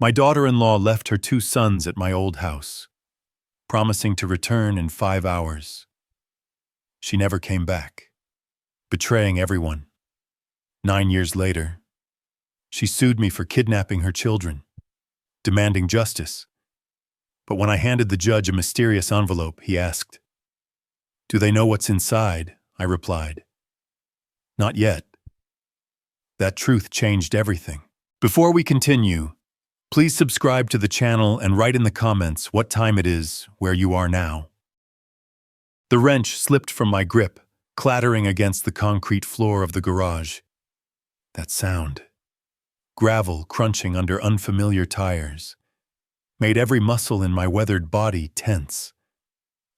My daughter-in-law left her 2 sons at my old house, promising to return in 5 hours. She never came back, betraying everyone. 9 years later, she sued me for kidnapping her children, demanding justice. But when I handed the judge a mysterious envelope, he asked, "Do they know what's inside?" I replied, "Not yet." That truth changed everything. Before we continue, please subscribe to the channel and write in the comments what time it is where you are now. The wrench slipped from my grip, clattering against the concrete floor of the garage. That sound, gravel crunching under unfamiliar tires, made every muscle in my weathered body tense.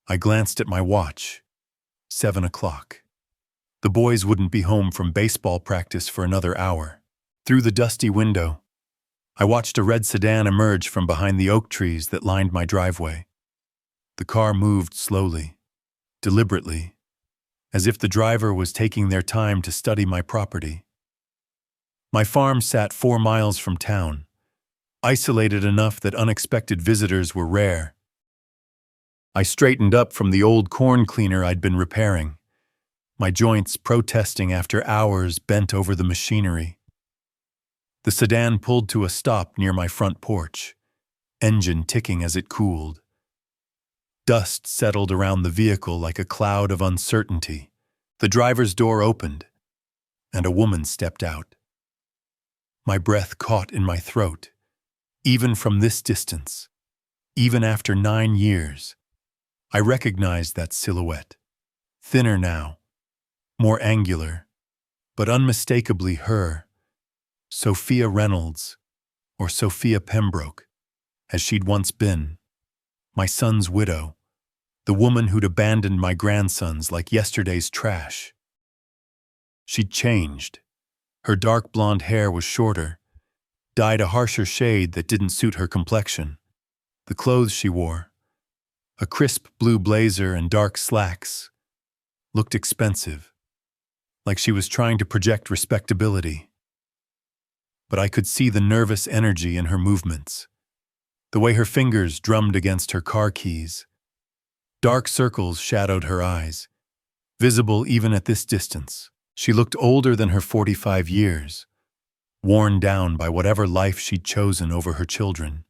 I glanced at my watch. 7 o'clock. The boys wouldn't be home from baseball practice for another hour. Through the dusty window, I watched a red sedan emerge from behind the oak trees that lined my driveway. The car moved slowly, deliberately, as if the driver was taking their time to study my property. My farm sat 4 miles from town, isolated enough that unexpected visitors were rare. I straightened up from the old corn cleaner I'd been repairing, my joints protesting after hours bent over the machinery. The sedan pulled to a stop near my front porch, engine ticking as it cooled. Dust settled around the vehicle like a cloud of uncertainty. The driver's door opened, and a woman stepped out. My breath caught in my throat. Even from this distance, even after 9 years, I recognized that silhouette. Thinner now, more angular, but unmistakably her. Sophia Reynolds, or Sophia Pembroke, as she'd once been. My son's widow, the woman who'd abandoned my grandsons like yesterday's trash. She'd changed. Her dark blonde hair was shorter, dyed a harsher shade that didn't suit her complexion. The clothes she wore, a crisp blue blazer and dark slacks, looked expensive, like she was trying to project respectability. But I could see the nervous energy in her movements, the way her fingers drummed against her car keys. Dark circles shadowed her eyes, visible even at this distance. She looked older than her 45 years, worn down by whatever life she'd chosen over her children.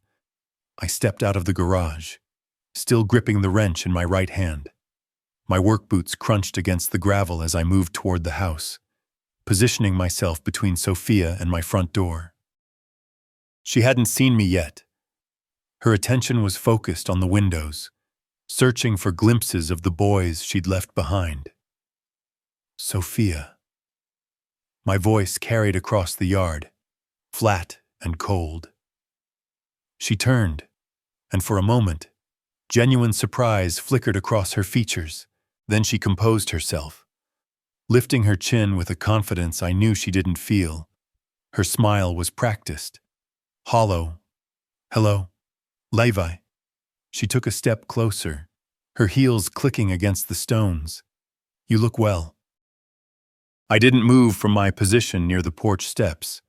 I stepped out of the garage, still gripping the wrench in my right hand. My work boots crunched against the gravel as I moved toward the house, positioning myself between Sophia and my front door. She hadn't seen me yet. Her attention was focused on the windows, searching for glimpses of the boys she'd left behind. Sophia. My voice carried across the yard, flat and cold. She turned, and for a moment, genuine surprise flickered across her features. Then she composed herself, lifting her chin with a confidence I knew she didn't feel. Her smile was practiced, hollow. "Hello, Levi." She took a step closer, her heels clicking against the stones. "You look well." I didn't move from my position near the porch steps.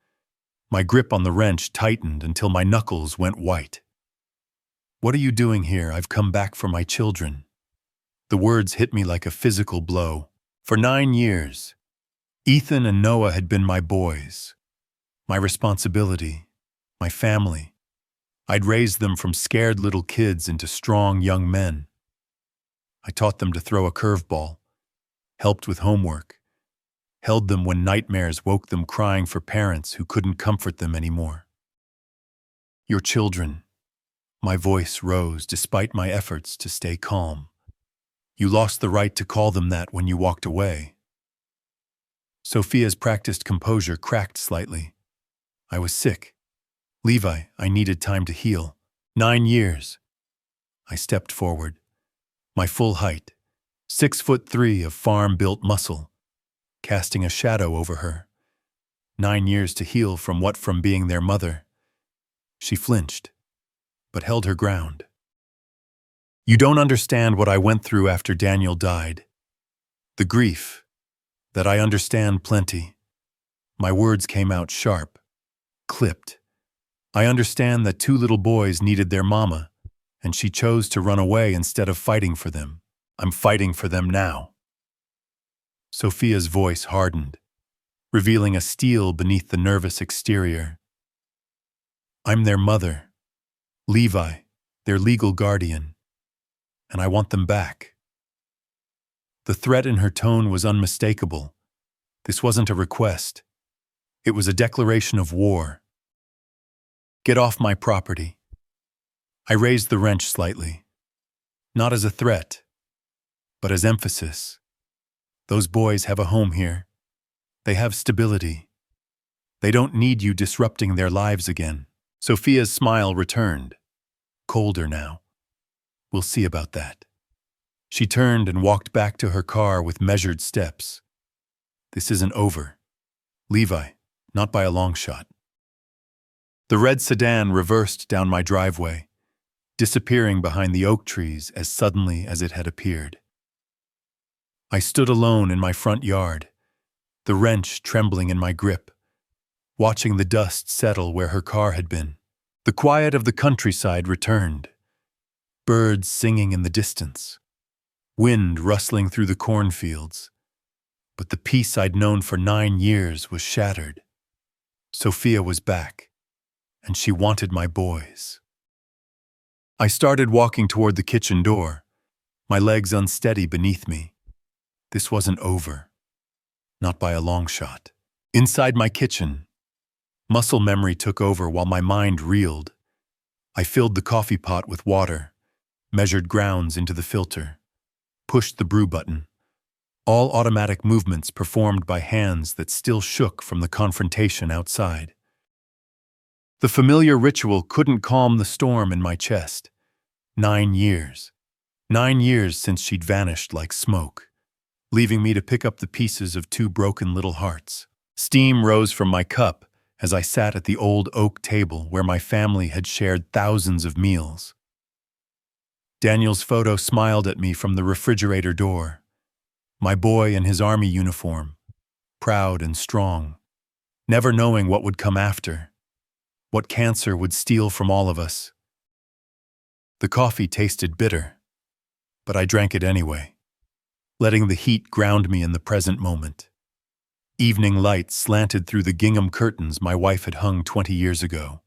My grip on the wrench tightened until my knuckles went white. "What are you doing here? I've come back for my children." The words hit me like a physical blow. For 9 years, Ethan and Noah had been my boys, my responsibility, my family. I'd raised them from scared little kids into strong young men. I taught them to throw a curveball, helped with homework, held them when nightmares woke them crying for parents who couldn't comfort them anymore. "Your children," my voice rose despite my efforts to stay calm. "You lost the right to call them that when you walked away." Sophia's practiced composure cracked slightly. "I was sick. Levi, I needed time to heal. 9 years. I stepped forward, my full height, 6'3" of farm-built muscle, casting a shadow over her. 9 years to heal from what? From being their mother. She flinched, but held her ground. "You don't understand what I went through after Daniel died. The grief, that I understand plenty." My words came out sharp, clipped, I understand that two little boys needed their mama, and she chose to run away instead of fighting for them. I'm fighting for them now." Sophia's voice hardened, revealing a steel beneath the nervous exterior. "I'm their mother, Levi, their legal guardian, and I want them back." The threat in her tone was unmistakable. This wasn't a request. It was a declaration of war. "Get off my property." I raised the wrench slightly, not as a threat, but as emphasis. Those boys have a home here. They have stability. They don't need you disrupting their lives again. Sophia's smile returned, colder now. "We'll see about that." She turned and walked back to her car with measured steps. "This isn't over, Levi, not by a long shot." The red sedan reversed down my driveway, disappearing behind the oak trees as suddenly as it had appeared. I stood alone in my front yard, the wrench trembling in my grip, watching the dust settle where her car had been. The quiet of the countryside returned, birds singing in the distance, wind rustling through the cornfields. But the peace I'd known for 9 years was shattered. Sophia was back, and she wanted my boys. I started walking toward the kitchen door, my legs unsteady beneath me. This wasn't over, not by a long shot. Inside my kitchen, muscle memory took over while my mind reeled. I filled the coffee pot with water, measured grounds into the filter, pushed the brew button, all automatic movements performed by hands that still shook from the confrontation outside. The familiar ritual couldn't calm the storm in my chest. 9 years. 9 years since she'd vanished like smoke, leaving me to pick up the pieces of 2 broken little hearts. Steam rose from my cup as I sat at the old oak table where my family had shared thousands of meals. Daniel's photo smiled at me from the refrigerator door. My boy in his army uniform, proud and strong, never knowing what would come after, what cancer would steal from all of us. The coffee tasted bitter, but I drank it anyway, letting the heat ground me in the present moment. Evening light slanted through the gingham curtains my wife had hung 20 years ago,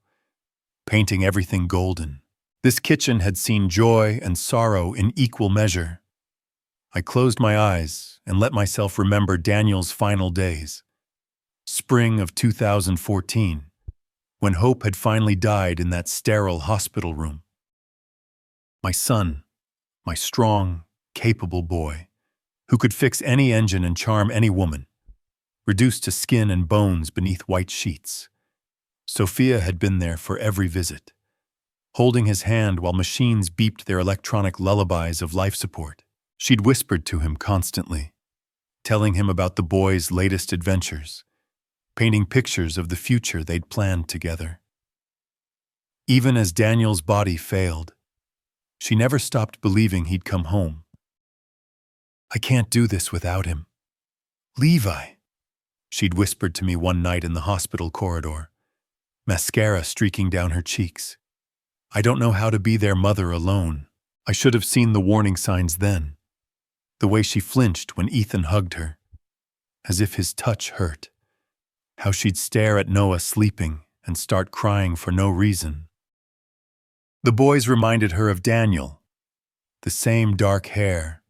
painting everything golden. This kitchen had seen joy and sorrow in equal measure. I closed my eyes and let myself remember Daniel's final days. Spring of 2014, when hope had finally died in that sterile hospital room. My son, my strong, capable boy, who could fix any engine and charm any woman, reduced to skin and bones beneath white sheets. Sophia had been there for every visit, holding his hand while machines beeped their electronic lullabies of life support. She'd whispered to him constantly, telling him about the boys' latest adventures, painting pictures of the future they'd planned together. Even as Daniel's body failed, she never stopped believing he'd come home. "I can't do this without him. Levi," she'd whispered to me one night in the hospital corridor, mascara streaking down her cheeks. "I don't know how to be their mother alone." I should have seen the warning signs then. The way she flinched when Ethan hugged her, as if his touch hurt. How she'd stare at Noah sleeping and start crying for no reason. The boys reminded her of Daniel. The same dark hair,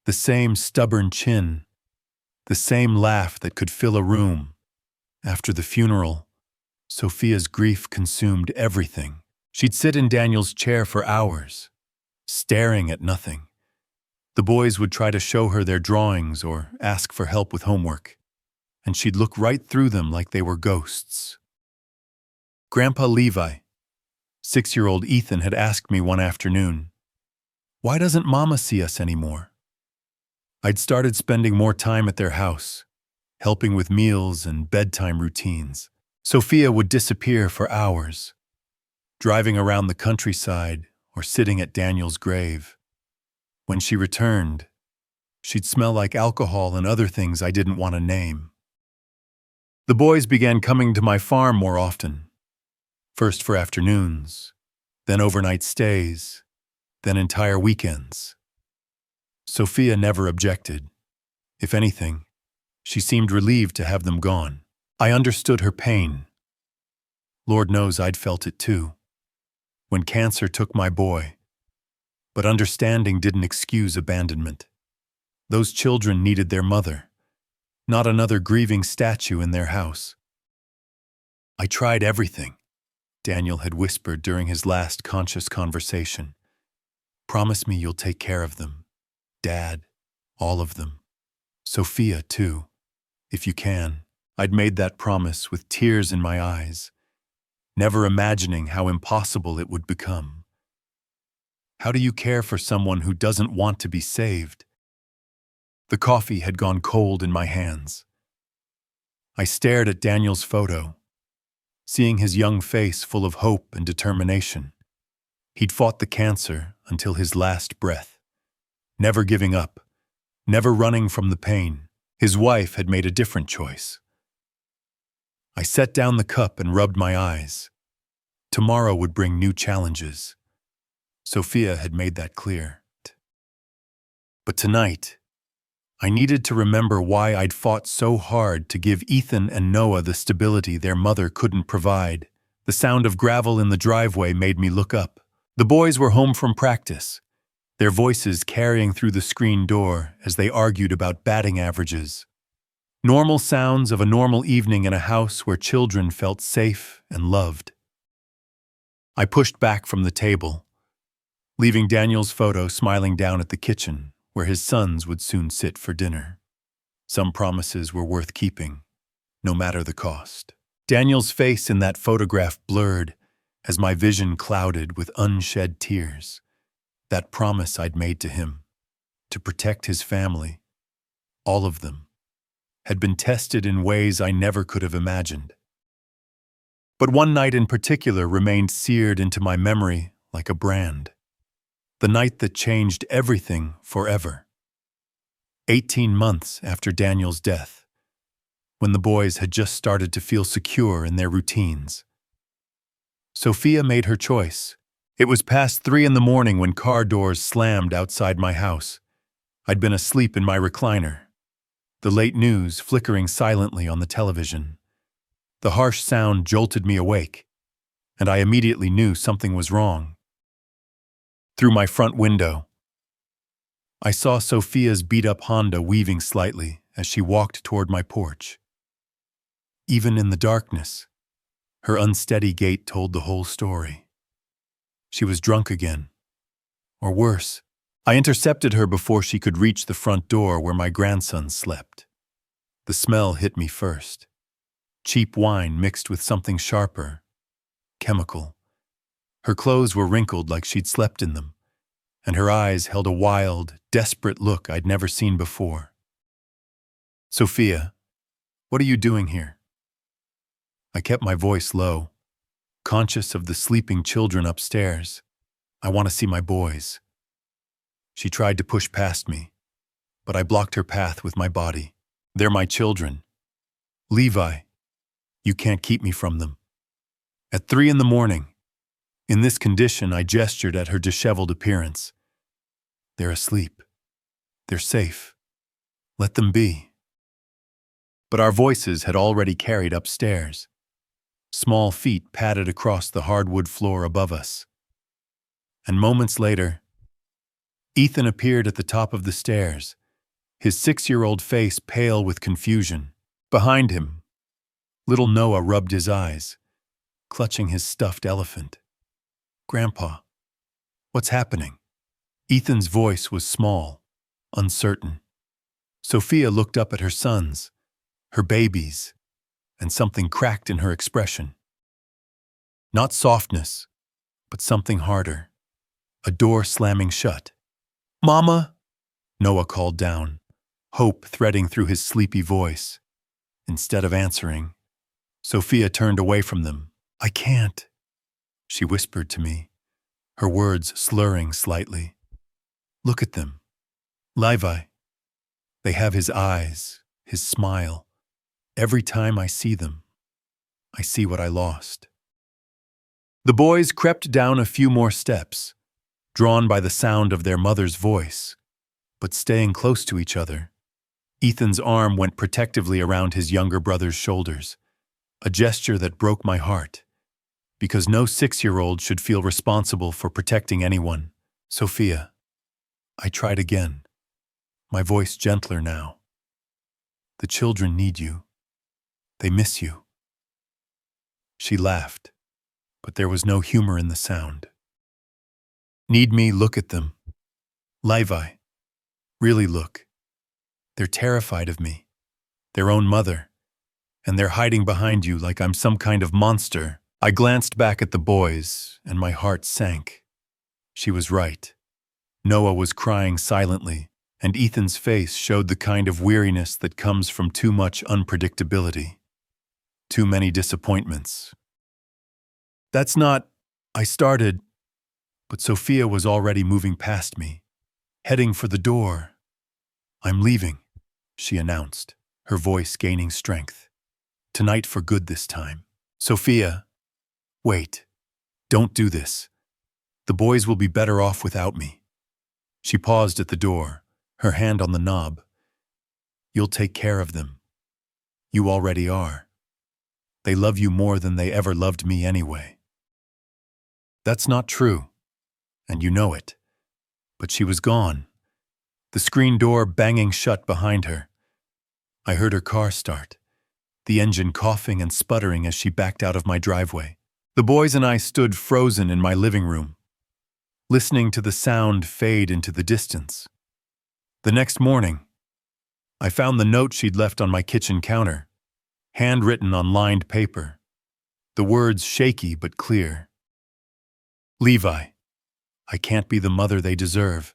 the same stubborn chin, the same laugh that could fill a room. After the funeral, Sophia's grief consumed everything. She'd sit in Daniel's chair for hours, staring at nothing. The boys would try to show her their drawings or ask for help with homework, and she'd look right through them like they were ghosts. Grandpa Levi, 6-year-old Ethan, had asked me one afternoon, "Why doesn't Mama see us anymore?" I'd started spending more time at their house, helping with meals and bedtime routines. Sophia would disappear for hours, driving around the countryside or sitting at Daniel's grave. When she returned, she'd smell like alcohol and other things I didn't want to name. The boys began coming to my farm more often. First for afternoons, then overnight stays, then entire weekends. Sophia never objected. If anything, she seemed relieved to have them gone. I understood her pain. Lord knows I'd felt it too, when cancer took my boy. But understanding didn't excuse abandonment. Those children needed their mother, not another grieving statue in their house. I tried everything, Daniel had whispered during his last conscious conversation. Promise me you'll take care of them. Dad, all of them. Sophia, too, if you can. I'd made that promise with tears in my eyes, never imagining how impossible it would become. How do you care for someone who doesn't want to be saved? The coffee had gone cold in my hands. I stared at Daniel's photo, seeing his young face full of hope and determination. He'd fought the cancer until his last breath, never giving up, never running from the pain. His wife had made a different choice. I set down the cup and rubbed my eyes. Tomorrow would bring new challenges. Sophia had made that clear. But tonight, I needed to remember why I'd fought so hard to give Ethan and Noah the stability their mother couldn't provide. The sound of gravel in the driveway made me look up. The boys were home from practice, their voices carrying through the screen door as they argued about batting averages. Normal sounds of a normal evening in a house where children felt safe and loved. I pushed back from the table, leaving Daniel's photo smiling down at the kitchen, where his sons would soon sit for dinner. Some promises were worth keeping, no matter the cost. Daniel's face in that photograph blurred as my vision clouded with unshed tears. That promise I'd made to him, to protect his family, all of them, had been tested in ways I never could have imagined. But one night in particular remained seared into my memory like a brand. The night that changed everything forever. 18 months after Daniel's death, when the boys had just started to feel secure in their routines. Sophia made her choice. It was past 3 a.m. when car doors slammed outside my house. I'd been asleep in my recliner, the late news flickering silently on the television. The harsh sound jolted me awake, and I immediately knew something was wrong. Through my front window, I saw Sophia's beat-up Honda weaving slightly as she walked toward my porch. Even in the darkness, her unsteady gait told the whole story. She was drunk again, or worse. I intercepted her before she could reach the front door where my grandson slept. The smell hit me first. Cheap wine mixed with something sharper, chemical. Her clothes were wrinkled like she'd slept in them, and her eyes held a wild, desperate look I'd never seen before. Sophia, what are you doing here? I kept my voice low, conscious of the sleeping children upstairs. I want to see my boys. She tried to push past me, but I blocked her path with my body. They're my children. Levi, you can't keep me from them. At 3 a.m, in this condition, I gestured at her disheveled appearance. They're asleep. They're safe. Let them be. But our voices had already carried upstairs. Small feet padded across the hardwood floor above us. And moments later, Ethan appeared at the top of the stairs, his 6-year-old face pale with confusion. Behind him, little Noah rubbed his eyes, clutching his stuffed elephant. Grandpa, what's happening? Ethan's voice was small, uncertain. Sophia looked up at her sons, her babies, and something cracked in her expression. Not softness, but something harder. A door slamming shut. Mama, Noah called down, hope threading through his sleepy voice. Instead of answering, Sophia turned away from them. I can't, she whispered to me, her words slurring slightly. Look at them. Levi. They have his eyes, his smile. Every time I see them, I see what I lost. The boys crept down a few more steps, drawn by the sound of their mother's voice, but staying close to each other. Ethan's arm went protectively around his younger brother's shoulders, a gesture that broke my heart, because no 6-year-old should feel responsible for protecting anyone. Sophia, I tried again, my voice gentler now. The children need you. They miss you. She laughed, but there was no humor in the sound. Need me? Look at them. Levi, really look. They're terrified of me, their own mother, and they're hiding behind you like I'm some kind of monster. I glanced back at the boys, and my heart sank. She was right. Noah was crying silently, and Ethan's face showed the kind of weariness that comes from too much unpredictability. Too many disappointments. That's not... I started, but Sophia was already moving past me, heading for the door. I'm leaving, she announced, her voice gaining strength. Tonight for good this time. Sophia, wait. Don't do this. The boys will be better off without me. She paused at the door, her hand on the knob. You'll take care of them. You already are. They love you more than they ever loved me anyway. That's not true, and you know it. But she was gone, the screen door banging shut behind her. I heard her car start, the engine coughing and sputtering as she backed out of my driveway. The boys and I stood frozen in my living room, listening to the sound fade into the distance. The next morning, I found the note she'd left on my kitchen counter, handwritten on lined paper, the words shaky but clear. Levi, I can't be the mother they deserve.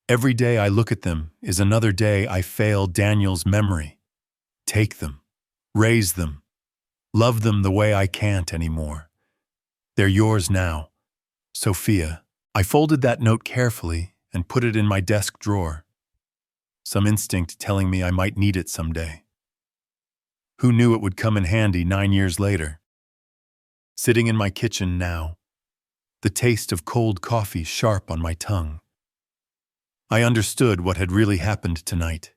Every day I look at them is another day I fail Daniel's memory. Take them, raise them, love them the way I can't anymore. They're yours now, Sophia. I folded that note carefully and put it in my desk drawer, some instinct telling me I might need it someday. Who knew it would come in handy 9 years later? Sitting in my kitchen now, the taste of cold coffee sharp on my tongue. I understood what had really happened tonight.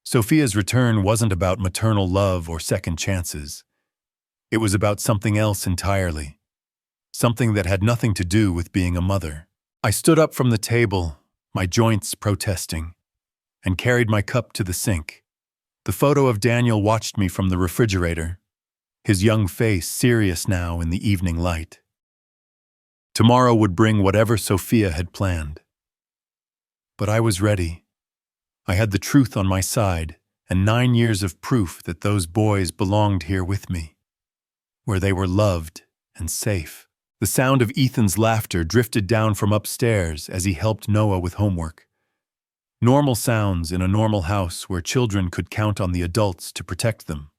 Sophia's return wasn't about maternal love or second chances. It was about something else entirely. Something that had nothing to do with being a mother. I stood up from the table, my joints protesting, and carried my cup to the sink. The photo of Daniel watched me from the refrigerator, his young face serious now in the evening light. Tomorrow would bring whatever Sophia had planned. But I was ready. I had the truth on my side, and 9 years of proof that those boys belonged here with me, where they were loved and safe. The sound of Ethan's laughter drifted down from upstairs as he helped Noah with homework. Normal sounds in a normal house where children could count on the adults to protect them.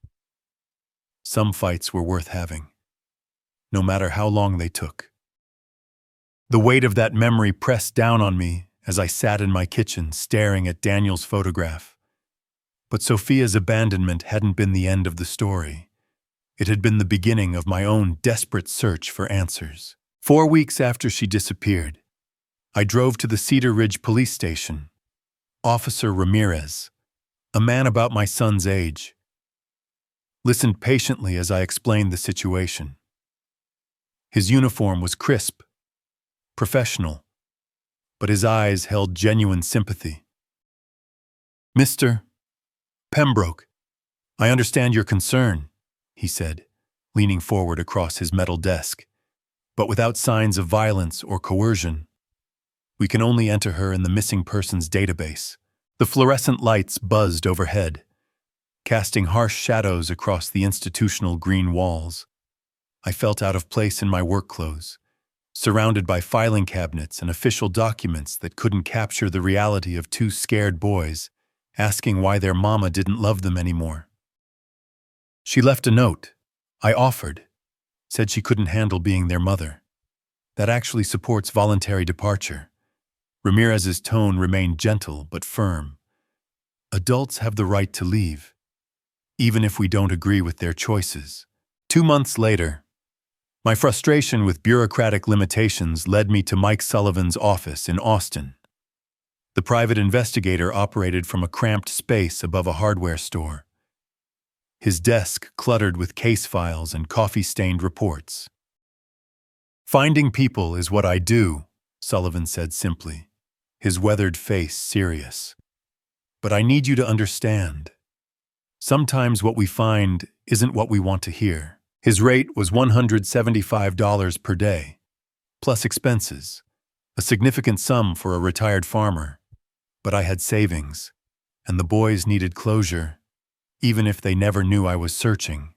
Some fights were worth having, no matter how long they took. The weight of that memory pressed down on me as I sat in my kitchen staring at Daniel's photograph. But Sophia's abandonment hadn't been the end of the story. It had been the beginning of my own desperate search for answers. 4 weeks after she disappeared, I drove to the Cedar Ridge police station. Officer Ramirez, a man about my son's age, listened patiently as I explained the situation. His uniform was crisp, professional, but his eyes held genuine sympathy. Mr. Pembroke, I understand your concern, he said, leaning forward across his metal desk. But without signs of violence or coercion, we can only enter her in the missing persons database. The fluorescent lights buzzed overhead, casting harsh shadows across the institutional green walls. I felt out of place in my work clothes, surrounded by filing cabinets and official documents that couldn't capture the reality of 2 scared boys asking why their mama didn't love them anymore. She left a note. I offered. Said she couldn't handle being their mother. That actually supports voluntary departure. Ramirez's tone remained gentle but firm. Adults have the right to leave, even if we don't agree with their choices. 2 months later, My frustration with bureaucratic limitations led me to Mike Sullivan's office in Austin. The private investigator operated from a cramped space above a hardware store. His desk cluttered with case files and coffee-stained reports. "Finding people is what I do," Sullivan said simply, his weathered face serious. "But I need you to understand. Sometimes what we find isn't what we want to hear." His rate was $175 per day, plus expenses, a significant sum for a retired farmer. But I had savings, and the boys needed closure, even if they never knew I was searching.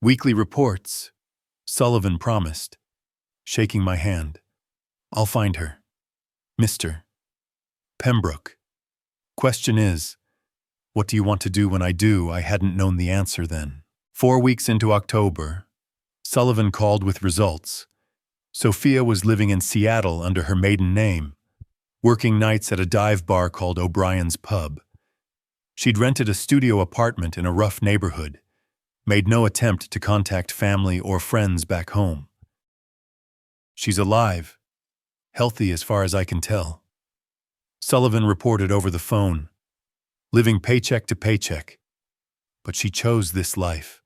"Weekly reports," Sullivan promised, shaking my hand. "I'll find her. Mr. Pembroke. Question is, what do you want to do when I do?" I hadn't known the answer then. 4 weeks into October, Sullivan called with results. Sophia was living in Seattle under her maiden name, working nights at a dive bar called O'Brien's Pub. She'd rented a studio apartment in a rough neighborhood, made no attempt to contact family or friends back home. "She's alive, healthy as far as I can tell," Sullivan reported over the phone, "living paycheck to paycheck. But she chose this life.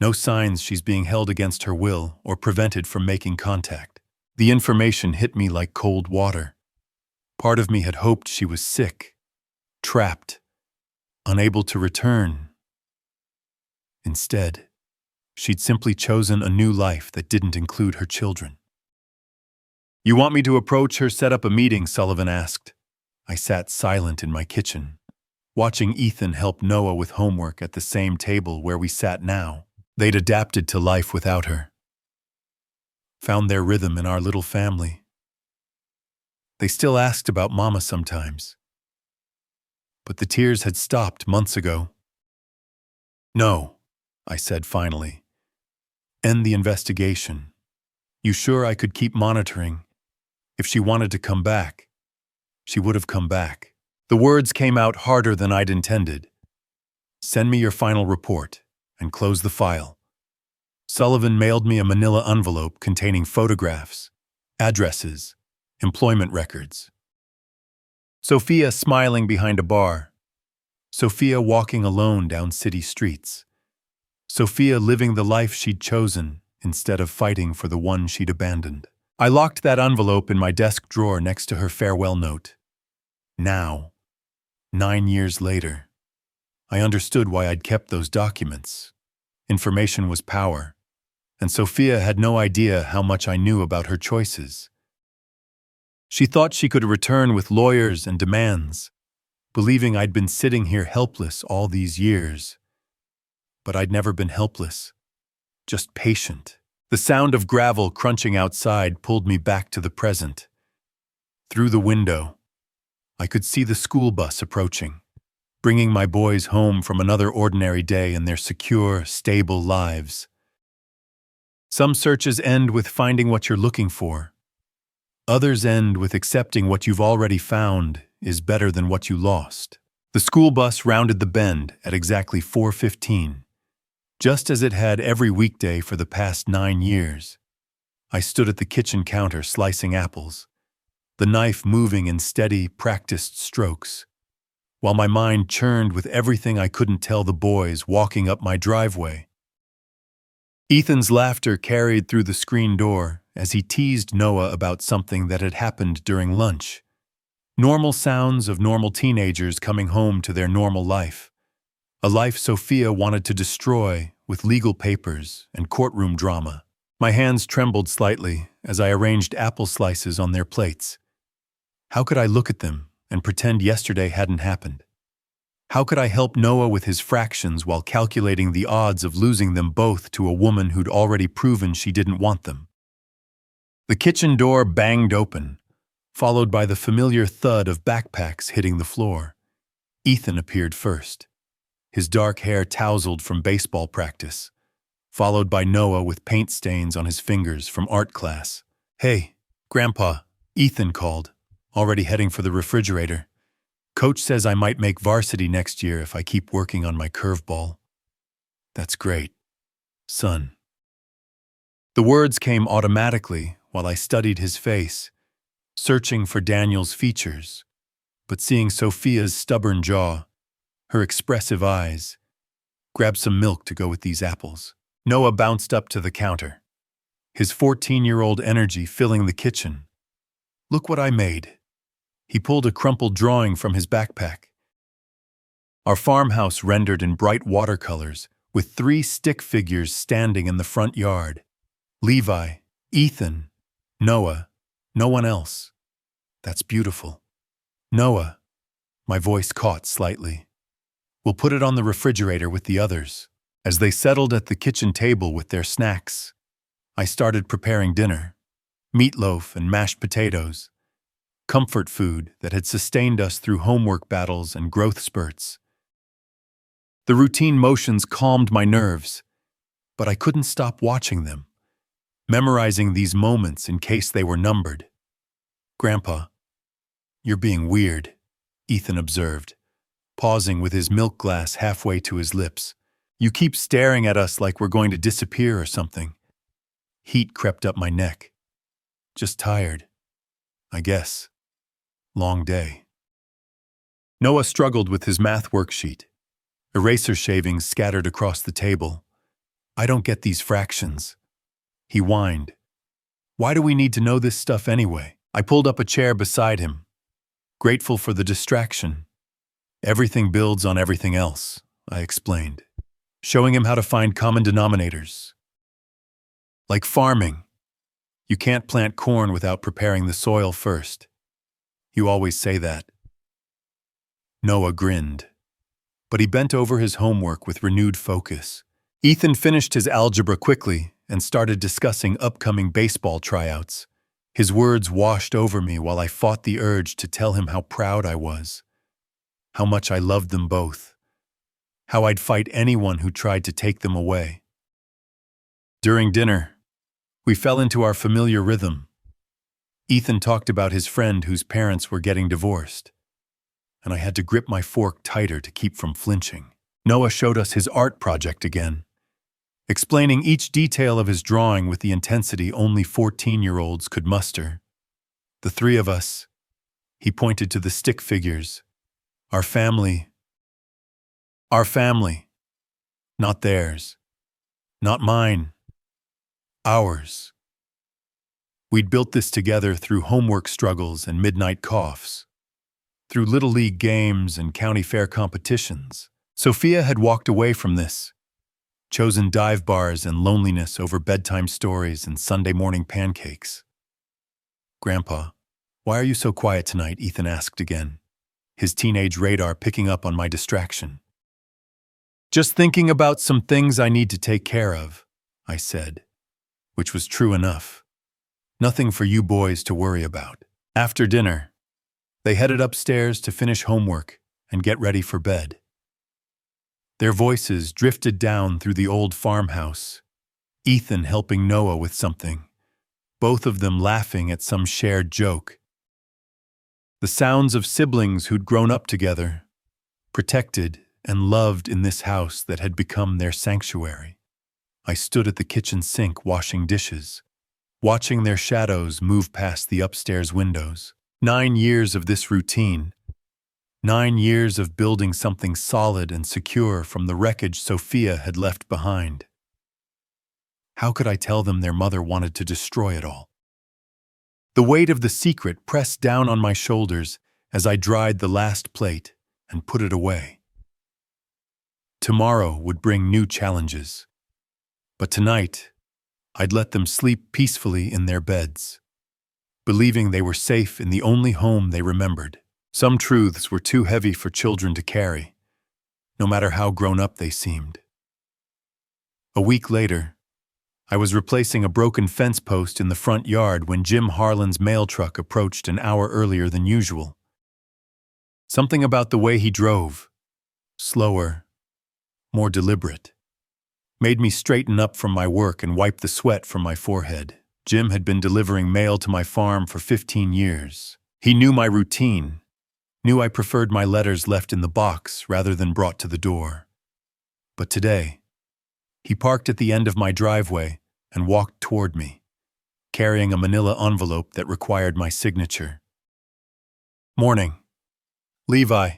No signs she's being held against her will or prevented from making contact." The information hit me like cold water. Part of me had hoped she was sick, trapped, unable to return. Instead, she'd simply chosen a new life that didn't include her children. "You want me to approach her, set up a meeting?" Sullivan asked. I sat silent in my kitchen, watching Ethan help Noah with homework at the same table where we sat now. They'd adapted to life without her, found their rhythm in our little family. They still asked about Mama sometimes, but the tears had stopped months ago. "No," I said finally. "End the investigation. You sure I could keep monitoring? If she wanted to come back, she would have come back." The words came out harder than I'd intended. "Send me your final report and close the file." Sullivan mailed me a manila envelope containing photographs, addresses, employment records. Sophia smiling behind a bar. Sophia walking alone down city streets. Sophia living the life she'd chosen instead of fighting for the one she'd abandoned. I locked that envelope in my desk drawer next to her farewell note. Now, 9 years later, I understood why I'd kept those documents. Information was power, and Sophia had no idea how much I knew about her choices. She thought she could return with lawyers and demands, believing I'd been sitting here helpless all these years. But I'd never been helpless, just patient. The sound of gravel crunching outside pulled me back to the present. Through the window, I could see the school bus approaching, bringing my boys home from another ordinary day in their secure, stable lives. Some searches end with finding what you're looking for. Others end with accepting what you've already found is better than what you lost. The school bus rounded the bend at exactly 4:15, just as it had every weekday for the past 9 years. I stood at the kitchen counter slicing apples, the knife moving in steady, practiced strokes, while my mind churned with everything I couldn't tell the boys walking up my driveway. Ethan's laughter carried through the screen door as he teased Noah about something that had happened during lunch. Normal sounds of normal teenagers coming home to their normal life. A life Sophia wanted to destroy with legal papers and courtroom drama. My hands trembled slightly as I arranged apple slices on their plates. How could I look at them and pretend yesterday hadn't happened? How could I help Noah with his fractions while calculating the odds of losing them both to a woman who'd already proven she didn't want them? The kitchen door banged open, followed by the familiar thud of backpacks hitting the floor. Ethan appeared first, his dark hair tousled from baseball practice, followed by Noah with paint stains on his fingers from art class. "Hey, Grandpa," Ethan called, already heading for the refrigerator. "Coach says I might make varsity next year if I keep working on my curveball." "That's great, son." The words came automatically while I studied his face, searching for Daniel's features, but seeing Sophia's stubborn jaw, her expressive eyes. Grab some milk to go with these apples. Noah bounced up to the counter, his 14-year-old energy filling the kitchen. Look what I made. He pulled a crumpled drawing from his backpack. Our farmhouse rendered in bright watercolors, with 3 stick figures standing in the front yard. Levi, Ethan, Noah, no one else. That's beautiful. Noah, my voice caught slightly. We'll put it on the refrigerator with the others. As they settled at the kitchen table with their snacks, I started preparing dinner. Meatloaf and mashed potatoes. Comfort food that had sustained us through homework battles and growth spurts. The routine motions calmed my nerves, but I couldn't stop watching them, memorizing these moments in case they were numbered. Grandpa, you're being weird, Ethan observed, pausing with his milk glass halfway to his lips. You keep staring at us like we're going to disappear or something. Heat crept up my neck. Just tired, I guess. Long day. Noah struggled with his math worksheet. Eraser shavings scattered across the table. I don't get these fractions. He whined. Why do we need to know this stuff anyway? I pulled up a chair beside him, grateful for the distraction. Everything builds on everything else, I explained, showing him how to find common denominators. Like farming. You can't plant corn without preparing the soil first. You always say that. Noah grinned, but he bent over his homework with renewed focus. Ethan finished his algebra quickly and started discussing upcoming baseball tryouts. His words washed over me while I fought the urge to tell him how proud I was, how much I loved them both, how I'd fight anyone who tried to take them away. During dinner, we fell into our familiar rhythm. Ethan talked about his friend whose parents were getting divorced, and I had to grip my fork tighter to keep from flinching. Noah showed us his art project again, explaining each detail of his drawing with the intensity only 14-year-olds could muster. The 3 of us, he pointed to the stick figures, our family, not theirs, not mine, ours. We'd built this together through homework struggles and midnight coughs, through Little League games and county fair competitions. Sophia had walked away from this, chosen dive bars and loneliness over bedtime stories and Sunday morning pancakes. Grandpa, why are you so quiet tonight? Ethan asked again, his teenage radar picking up on my distraction. Just thinking about some things I need to take care of, I said, which was true enough. Nothing for you boys to worry about. After dinner, they headed upstairs to finish homework and get ready for bed. Their voices drifted down through the old farmhouse, Ethan helping Noah with something, both of them laughing at some shared joke. The sounds of siblings who'd grown up together, protected and loved in this house that had become their sanctuary. I stood at the kitchen sink washing dishes, watching their shadows move past the upstairs windows. 9 years of this routine, 9 years of building something solid and secure from the wreckage Sophia had left behind. How could I tell them their mother wanted to destroy it all? The weight of the secret pressed down on my shoulders as I dried the last plate and put it away. Tomorrow would bring new challenges, but tonight I'd let them sleep peacefully in their beds, believing they were safe in the only home they remembered. Some truths were too heavy for children to carry, no matter how grown up they seemed. A week later, I was replacing a broken fence post in the front yard when Jim Harlan's mail truck approached an hour earlier than usual. Something about the way he drove, slower, more deliberate, made me straighten up from my work and wipe the sweat from my forehead. Jim had been delivering mail to my farm for 15 years. He knew my routine, knew I preferred my letters left in the box rather than brought to the door. But today, he parked at the end of my driveway, and walked toward me, carrying a manila envelope that required my signature. "Morning. Levi."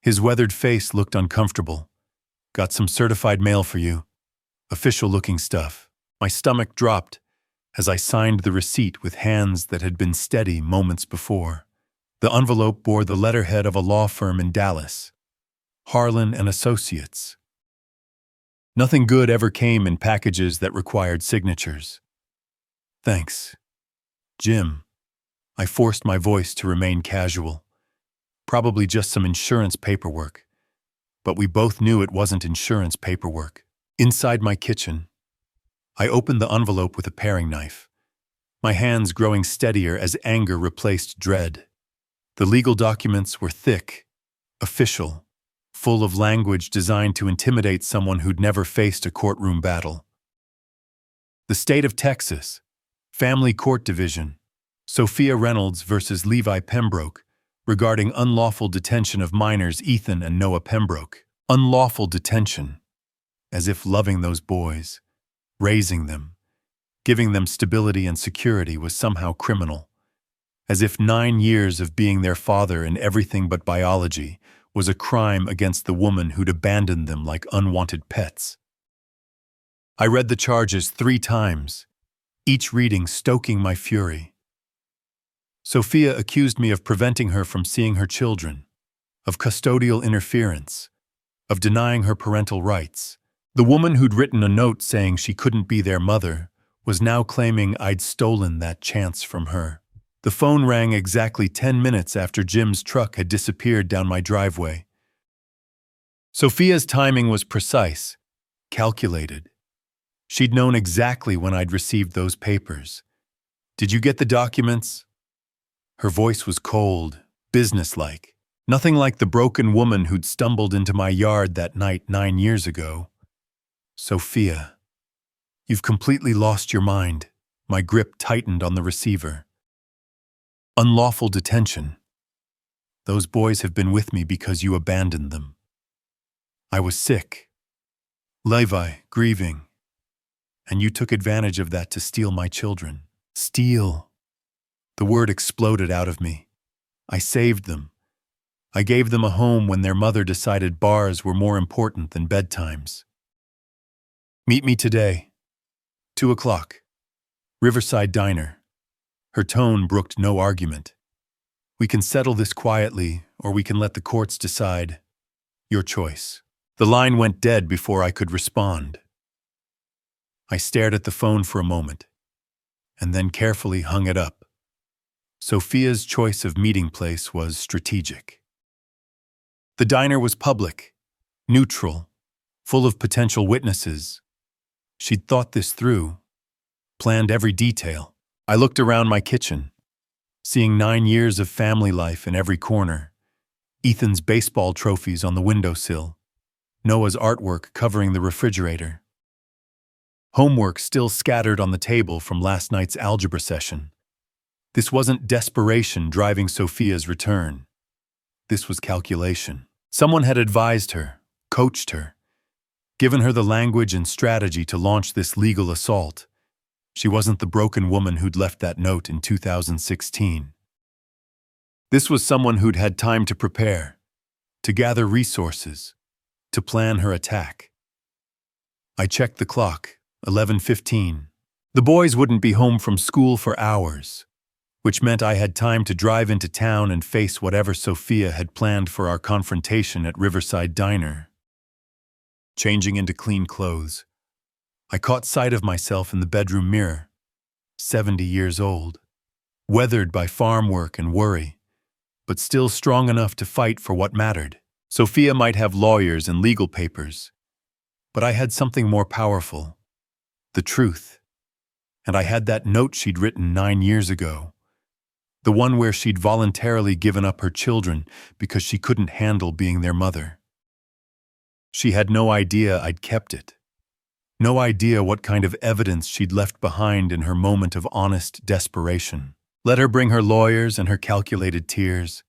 His weathered face looked uncomfortable. "Got some certified mail for you. Official-looking stuff." My stomach dropped as I signed the receipt with hands that had been steady moments before. The envelope bore the letterhead of a law firm in Dallas, Harlan and Associates. Nothing good ever came in packages that required signatures. "Thanks, Jim." I forced my voice to remain casual. Probably just some insurance paperwork. But we both knew it wasn't insurance paperwork. Inside my kitchen, I opened the envelope with a paring knife, my hands growing steadier as anger replaced dread. The legal documents were thick, official, full of language designed to intimidate someone who'd never faced a courtroom battle. The state of Texas, Family Court Division, Sophia Reynolds versus Levi Pembroke, regarding unlawful detention of minors Ethan and Noah Pembroke. Unlawful detention. As if loving those boys, raising them, giving them stability and security was somehow criminal. As if 9 years of being their father in everything but biology was a crime against the woman who'd abandoned them like unwanted pets. I read the charges 3 times, each reading stoking my fury. Sophia accused me of preventing her from seeing her children, of custodial interference, of denying her parental rights. The woman who'd written a note saying she couldn't be their mother was now claiming I'd stolen that chance from her. The phone rang exactly 10 minutes after Jim's truck had disappeared down my driveway. Sophia's timing was precise, calculated. She'd known exactly when I'd received those papers. "Did you get the documents?" Her voice was cold, businesslike. Nothing like the broken woman who'd stumbled into my yard that night 9 years ago. "Sophia, you've completely lost your mind." My grip tightened on the receiver. "Unlawful detention. Those boys have been with me because you abandoned them. I was sick. Levi, grieving. And you took advantage of that to steal my children." Steal. The word exploded out of me. I saved them. I gave them a home when their mother decided bars were more important than bedtimes. "Meet me today. 2 o'clock. Riverside Diner." Her tone brooked no argument. "We can settle this quietly, or we can let the courts decide. Your choice." The line went dead before I could respond. I stared at the phone for a moment, and then carefully hung it up. Sophia's choice of meeting place was strategic. The diner was public, neutral, full of potential witnesses. She'd thought this through, planned every detail. I looked around my kitchen, seeing 9 years of family life in every corner. Ethan's baseball trophies on the windowsill, Noah's artwork covering the refrigerator. Homework still scattered on the table from last night's algebra session. This wasn't desperation driving Sophia's return. This was calculation. Someone had advised her, coached her, given her the language and strategy to launch this legal assault. She wasn't the broken woman who'd left that note in 2016. This was someone who'd had time to prepare, to gather resources, to plan her attack. I checked the clock, 11:15. The boys wouldn't be home from school for hours, which meant I had time to drive into town and face whatever Sophia had planned for our confrontation at Riverside Diner. Changing into clean clothes, I caught sight of myself in the bedroom mirror, 70 years old, weathered by farm work and worry, but still strong enough to fight for what mattered. Sophia might have lawyers and legal papers, but I had something more powerful, the truth. And I had that note she'd written 9 years ago. The one where she'd voluntarily given up her children because she couldn't handle being their mother. She had no idea I'd kept it. No idea what kind of evidence she'd left behind in her moment of honest desperation. Let her bring her lawyers and her calculated tears.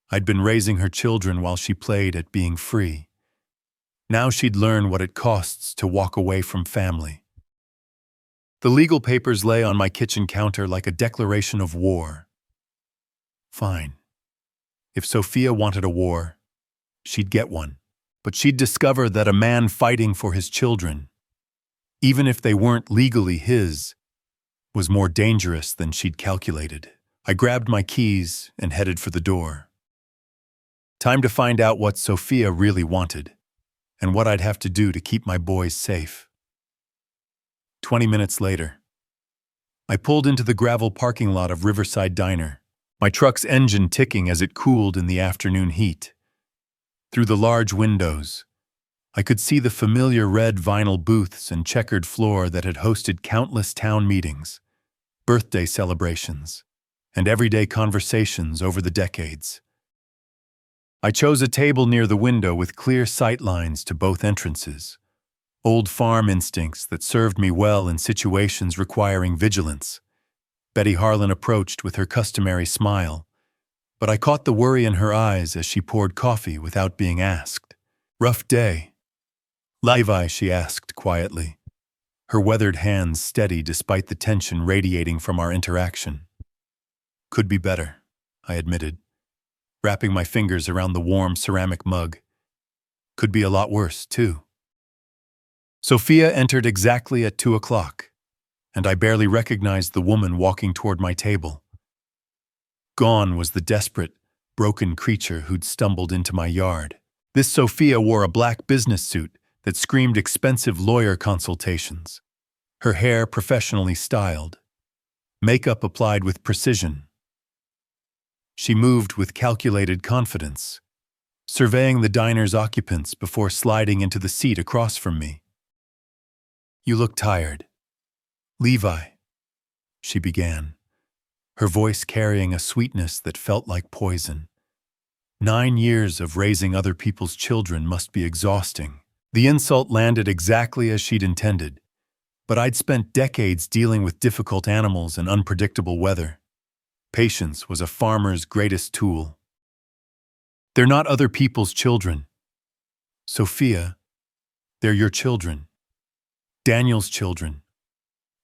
I'd been raising her children while she played at being free. Now she'd learn what it costs to walk away from family. The legal papers lay on my kitchen counter like a declaration of war. Fine. If Sophia wanted a war, she'd get one. But she'd discover that a man fighting for his children, even if they weren't legally his, was more dangerous than she'd calculated. I grabbed my keys and headed for the door. Time to find out what Sophia really wanted, and what I'd have to do to keep my boys safe. 20 minutes later, I pulled into the gravel parking lot of Riverside Diner, my truck's engine ticking as it cooled in the afternoon heat. Through the large windows, I could see the familiar red vinyl booths and checkered floor that had hosted countless town meetings, birthday celebrations, and everyday conversations over the decades. I chose a table near the window with clear sight lines to both entrances, old farm instincts that served me well in situations requiring vigilance. Betty Harlan approached with her customary smile, but I caught the worry in her eyes as she poured coffee without being asked. "Rough day." "Levi," she asked quietly, her weathered hands steady despite the tension radiating from our interaction. "Could be better," I admitted, wrapping my fingers around the warm ceramic mug. "Could be a lot worse, too." Sophia entered exactly at 2 o'clock, and I barely recognized the woman walking toward my table. Gone was the desperate, broken creature who'd stumbled into my yard. This Sophia wore a black business suit that screamed expensive lawyer consultations, her hair professionally styled, makeup applied with precision. She moved with calculated confidence, surveying the diner's occupants before sliding into the seat across from me. "You look tired." "Levi," she began, her voice carrying a sweetness that felt like poison. 9 years of raising other people's children must be exhausting. The insult landed exactly as she'd intended, but I'd spent decades dealing with difficult animals and unpredictable weather. Patience was a farmer's greatest tool. "They're not other people's children. Sophia, they're your children. Daniel's children.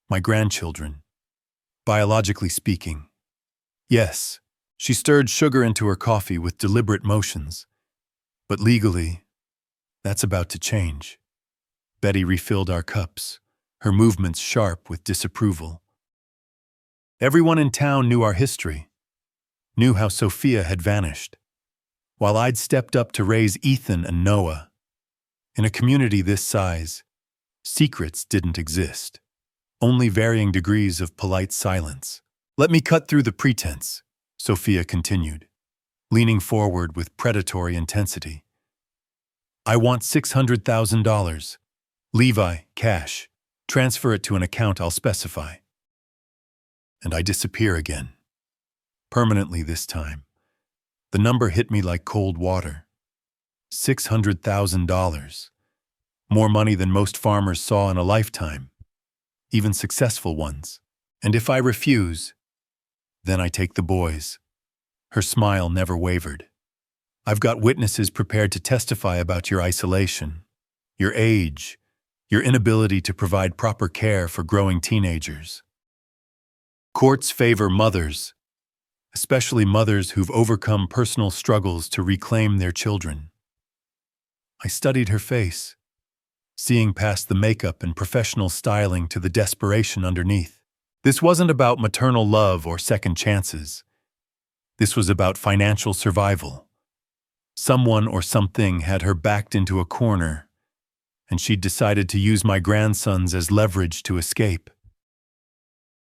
My grandchildren. Biologically speaking." "Yes." She stirred sugar into her coffee with deliberate motions. "But legally, that's about to change." Betty refilled our cups, her movements sharp with disapproval. Everyone in town knew our history, knew how Sophia had vanished, while I'd stepped up to raise Ethan and Noah. In a community this size, secrets didn't exist, only varying degrees of polite silence. "Let me cut through the pretense," Sophia continued, leaning forward with predatory intensity. "I want $600,000. Levi, cash. Transfer it to an account I'll specify." And I disappear again. Permanently this time. The number hit me like cold water. $600,000. More money than most farmers saw in a lifetime, even successful ones. "And if I refuse, then I take the boys." Her smile never wavered. "I've got witnesses prepared to testify about your isolation, your age, your inability to provide proper care for growing teenagers. Courts favor mothers, especially mothers who've overcome personal struggles to reclaim their children." I studied her face, seeing past the makeup and professional styling to the desperation underneath. This wasn't about maternal love or second chances. This was about financial survival. Someone or something had her backed into a corner, and she'd decided to use my grandsons as leverage to escape.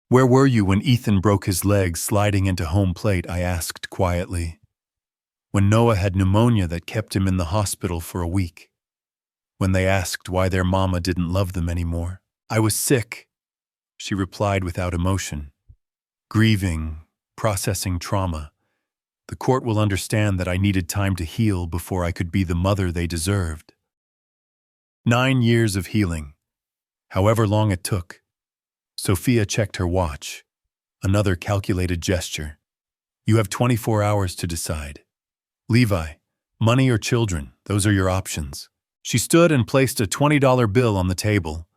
"Where were you when Ethan broke his leg sliding into home plate?" I asked quietly. "When Noah had pneumonia that kept him in the hospital for a week? When they asked why their mama didn't love them anymore?" "I was sick," she replied without emotion. "Grieving, processing trauma. The court will understand that I needed time to heal before I could be the mother they deserved." 9 years of healing, however long it took. Sophia checked her watch. Another calculated gesture. "You have 24 hours to decide. Levi, money or children, those are your options." She stood and placed a $20 bill on the table,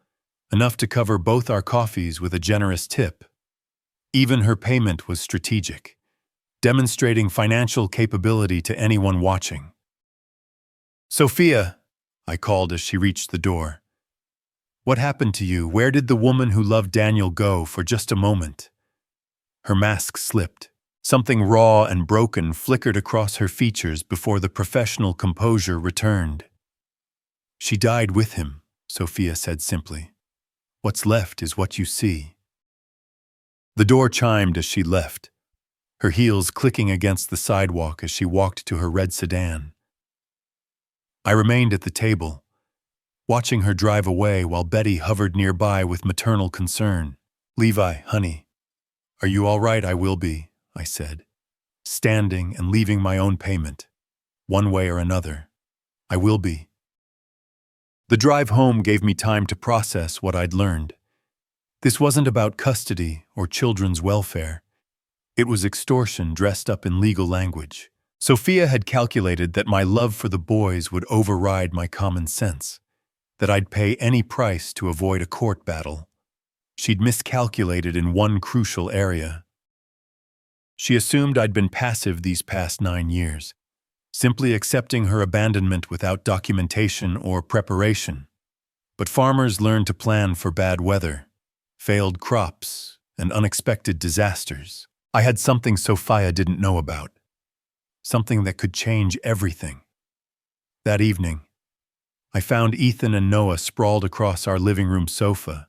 enough to cover both our coffees with a generous tip. Even her payment was strategic, demonstrating financial capability to anyone watching. "Sophia," I called as she reached the door. "What happened to you? Where did the woman who loved Daniel go for just a moment?" Her mask slipped. Something raw and broken flickered across her features before the professional composure returned. "She died with him," Sophia said simply. "What's left is what you see." The door chimed as she left, her heels clicking against the sidewalk as she walked to her red sedan. I remained at the table, watching her drive away while Betty hovered nearby with maternal concern. "Levi, honey, are you all right?" "I will be," I said, standing and leaving my own payment. "One way or another, I will be." The drive home gave me time to process what I'd learned. This wasn't about custody or children's welfare. It was extortion dressed up in legal language. Sophia had calculated that my love for the boys would override my common sense, that I'd pay any price to avoid a court battle. She'd miscalculated in one crucial area. She assumed I'd been passive these past 9 years, simply accepting her abandonment without documentation or preparation. But farmers learn to plan for bad weather, failed crops, and unexpected disasters. I had something Sophia didn't know about, something that could change everything. That evening, I found Ethan and Noah sprawled across our living room sofa,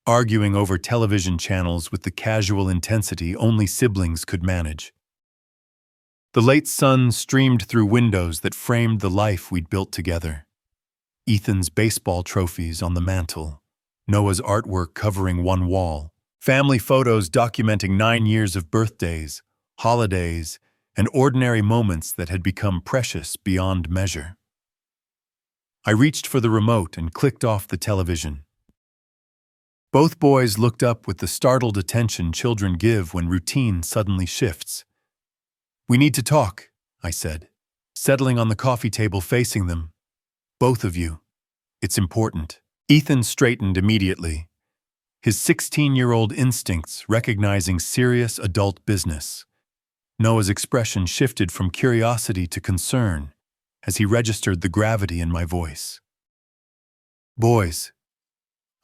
arguing over television channels with the casual intensity only siblings could manage. The late sun streamed through windows that framed the life we'd built together. Ethan's baseball trophies on the mantel, Noah's artwork covering one wall, family photos documenting 9 years of birthdays, holidays, and ordinary moments that had become precious beyond measure. I reached for the remote and clicked off the television. Both boys looked up with the startled attention children give when routine suddenly shifts. "We need to talk," I said, settling on the coffee table facing them. "Both of you. It's important." Ethan straightened immediately, his 16-year-old instincts recognizing serious adult business. Noah's expression shifted from curiosity to concern as he registered the gravity in my voice. "Boys,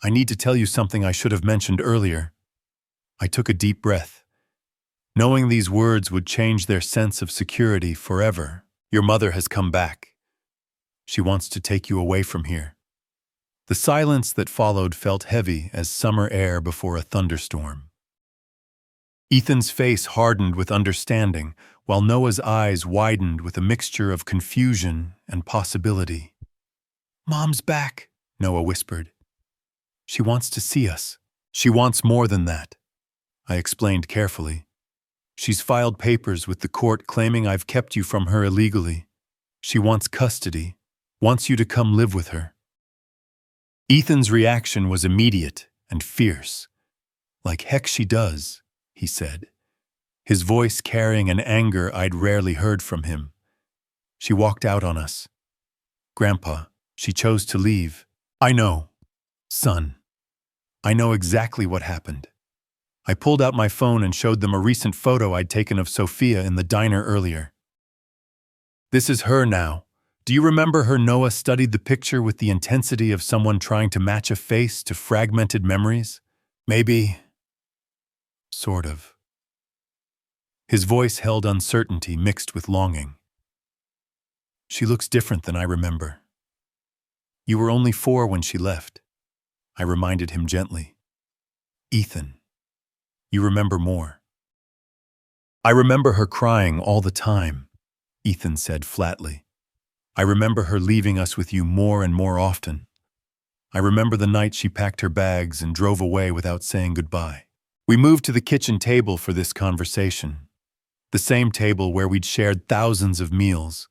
I need to tell you something I should have mentioned earlier." I took a deep breath, knowing these words would change their sense of security forever. "Your mother has come back. She wants to take you away from here." The silence that followed felt heavy as summer air before a thunderstorm. Ethan's face hardened with understanding, while Noah's eyes widened with a mixture of confusion and possibility. "Mom's back," Noah whispered. "She wants to see us." "She wants more than that," I explained carefully. "She's filed papers with the court claiming I've kept you from her illegally. She wants custody, wants you to come live with her." Ethan's reaction was immediate and fierce. "Like heck she does," he said, his voice carrying an anger I'd rarely heard from him. "She walked out on us. Grandpa, she chose to leave." "I know, son. I know exactly what happened." I pulled out my phone and showed them a recent photo I'd taken of Sophia in the diner earlier. "This is her now. Do you remember her?" Noah studied the picture with the intensity of someone trying to match a face to fragmented memories. "Maybe. Sort of." His voice held uncertainty mixed with longing. "She looks different than I remember." "You were only 4 when she left," I reminded him gently. "Ethan, you remember more." "I remember her crying all the time," Ethan said flatly. "I remember her leaving us with you more and more often. I remember the night she packed her bags and drove away without saying goodbye." We moved to the kitchen table for this conversation, the same table where we'd shared thousands of meals,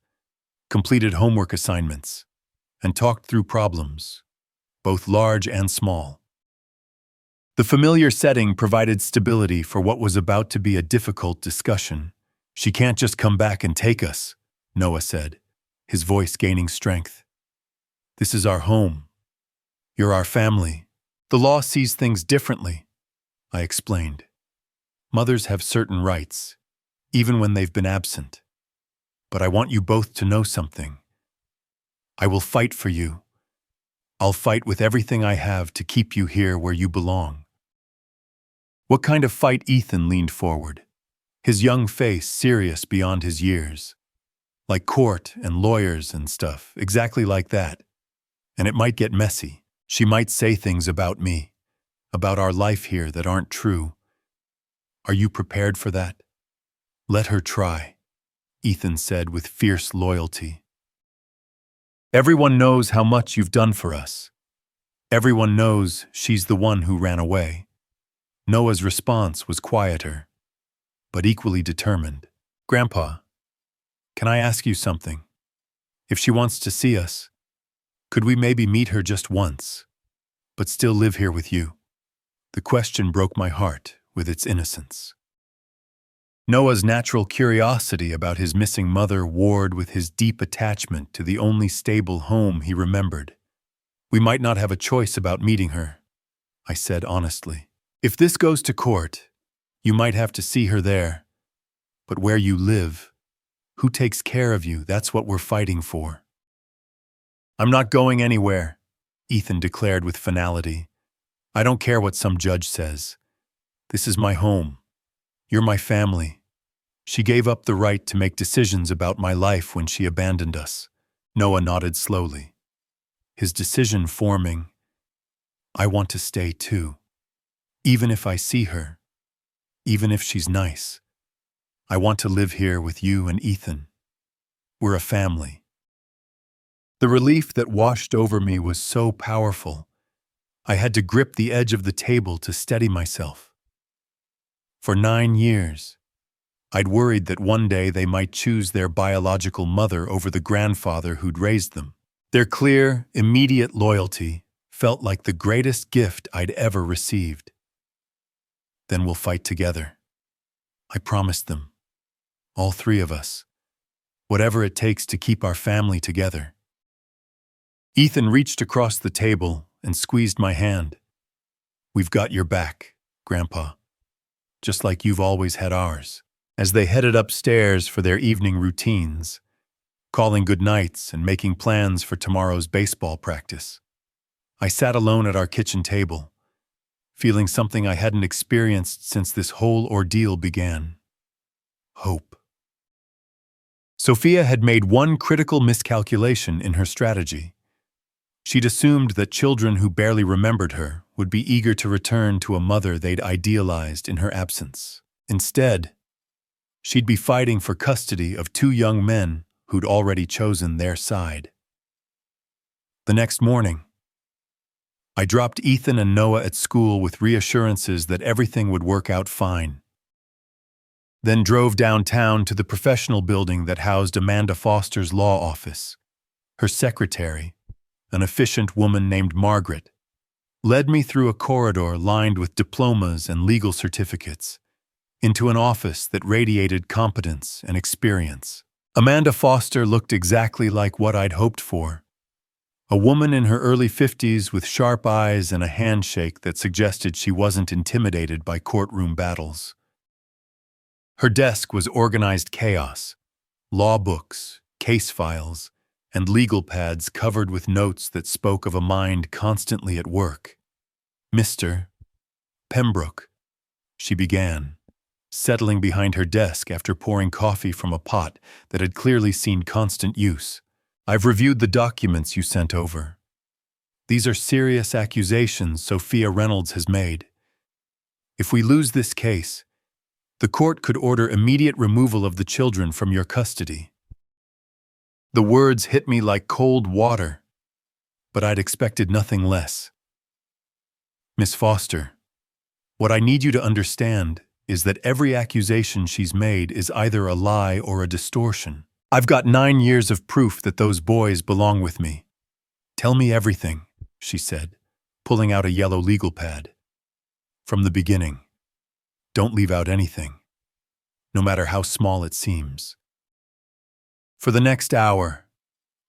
completed homework assignments, and talked through problems, both large and small. The familiar setting provided stability for what was about to be a difficult discussion. "She can't just come back and take us," Noah said, his voice gaining strength. "This is our home. You're our family." The law sees things differently, I explained. Mothers have certain rights, even when they've been absent. But I want you both to know something. I will fight for you. I'll fight with everything I have to keep you here where you belong. What kind of fight? Ethan leaned forward, his young face serious beyond his years. Like court and lawyers and stuff, exactly like that. And it might get messy. She might say things about me, about our life here that aren't true. Are you prepared for that? Let her try, Ethan said with fierce loyalty. Everyone knows how much you've done for us. Everyone knows she's the one who ran away. Noah's response was quieter, but equally determined. Grandpa, can I ask you something? If she wants to see us, could we maybe meet her just once, but still live here with you? The question broke my heart with its innocence. Noah's natural curiosity about his missing mother warred with his deep attachment to the only stable home he remembered. We might not have a choice about meeting her, I said honestly. If this goes to court, you might have to see her there. But where you live, who takes care of you, that's what we're fighting for. I'm not going anywhere, Ethan declared with finality. I don't care what some judge says. This is my home. You're my family. She gave up the right to make decisions about my life when she abandoned us. Noah nodded slowly, his decision forming. I want to stay too. Even if I see her, even if she's nice. I want to live here with you and Ethan. We're a family. The relief that washed over me was so powerful. I had to grip the edge of the table to steady myself. For 9 years, I'd worried that one day they might choose their biological mother over the grandfather who'd raised them. Their clear, immediate loyalty felt like the greatest gift I'd ever received. Then we'll fight together. I promised them, all 3 of us, whatever it takes to keep our family together. Ethan reached across the table and squeezed my hand. We've got your back, Grandpa, just like you've always had ours. As they headed upstairs for their evening routines, calling goodnights and making plans for tomorrow's baseball practice, I sat alone at our kitchen table, feeling something I hadn't experienced since this whole ordeal began. Hope. Sophia had made one critical miscalculation in her strategy. She'd assumed that children who barely remembered her would be eager to return to a mother they'd idealized in her absence. Instead, she'd be fighting for custody of 2 young men who'd already chosen their side. The next morning, I dropped Ethan and Noah at school with reassurances that everything would work out fine. Then drove downtown to the professional building that housed Amanda Foster's law office. Her secretary, an efficient woman named Margaret, led me through a corridor lined with diplomas and legal certificates, into an office that radiated competence and experience. Amanda Foster looked exactly like what I'd hoped for. A woman in her early 50s with sharp eyes and a handshake that suggested she wasn't intimidated by courtroom battles. Her desk was organized chaos, law books, case files, and legal pads covered with notes that spoke of a mind constantly at work. Mr. Pembroke, she began, settling behind her desk after pouring coffee from a pot that had clearly seen constant use. I've reviewed the documents you sent over. These are serious accusations Sophia Reynolds has made. If we lose this case, the court could order immediate removal of the children from your custody. The words hit me like cold water, but I'd expected nothing less. Miss Foster, what I need you to understand is that every accusation she's made is either a lie or a distortion. I've got 9 years of proof that those boys belong with me. Tell me everything, she said, pulling out a yellow legal pad. From the beginning. Don't leave out anything, no matter how small it seems. For the next hour,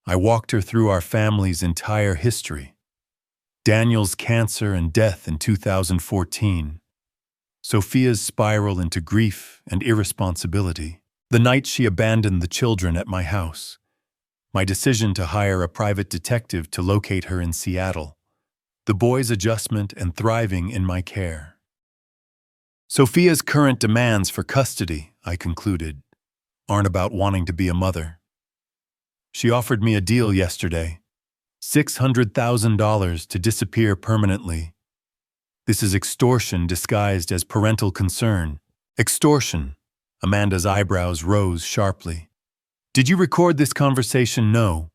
I walked her through our family's entire history. Daniel's cancer and death in 2014. Sophia's spiral into grief and irresponsibility. The night she abandoned the children at my house. My decision to hire a private detective to locate her in Seattle. The boy's adjustment and thriving in my care. Sophia's current demands for custody, I concluded, aren't about wanting to be a mother. She offered me a deal yesterday. $600,000 to disappear permanently. This is extortion disguised as parental concern. Extortion. Amanda's eyebrows rose sharply. Did you record this conversation? No.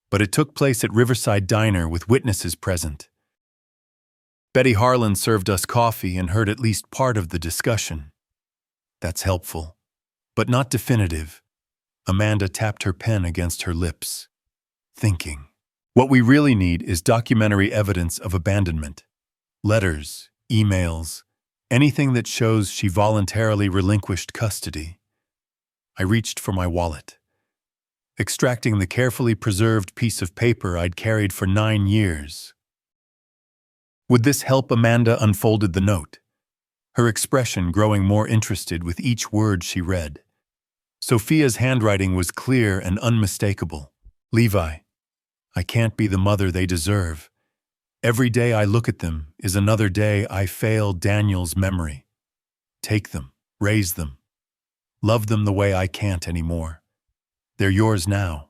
But it took place at Riverside Diner with witnesses present. Betty Harlan served us coffee and heard at least part of the discussion. That's helpful, but not definitive. Amanda tapped her pen against her lips, thinking. What we really need is documentary evidence of abandonment. Letters, emails, anything that shows she voluntarily relinquished custody. I reached for my wallet, extracting the carefully preserved piece of paper I'd carried for 9 years. Would this help? Amanda unfolded the note, her expression growing more interested with each word she read. Sophia's handwriting was clear and unmistakable. Levi, I can't be the mother they deserve. Every day I look at them is another day I fail Daniel's memory. Take them, raise them, love them the way I can't anymore. They're yours now,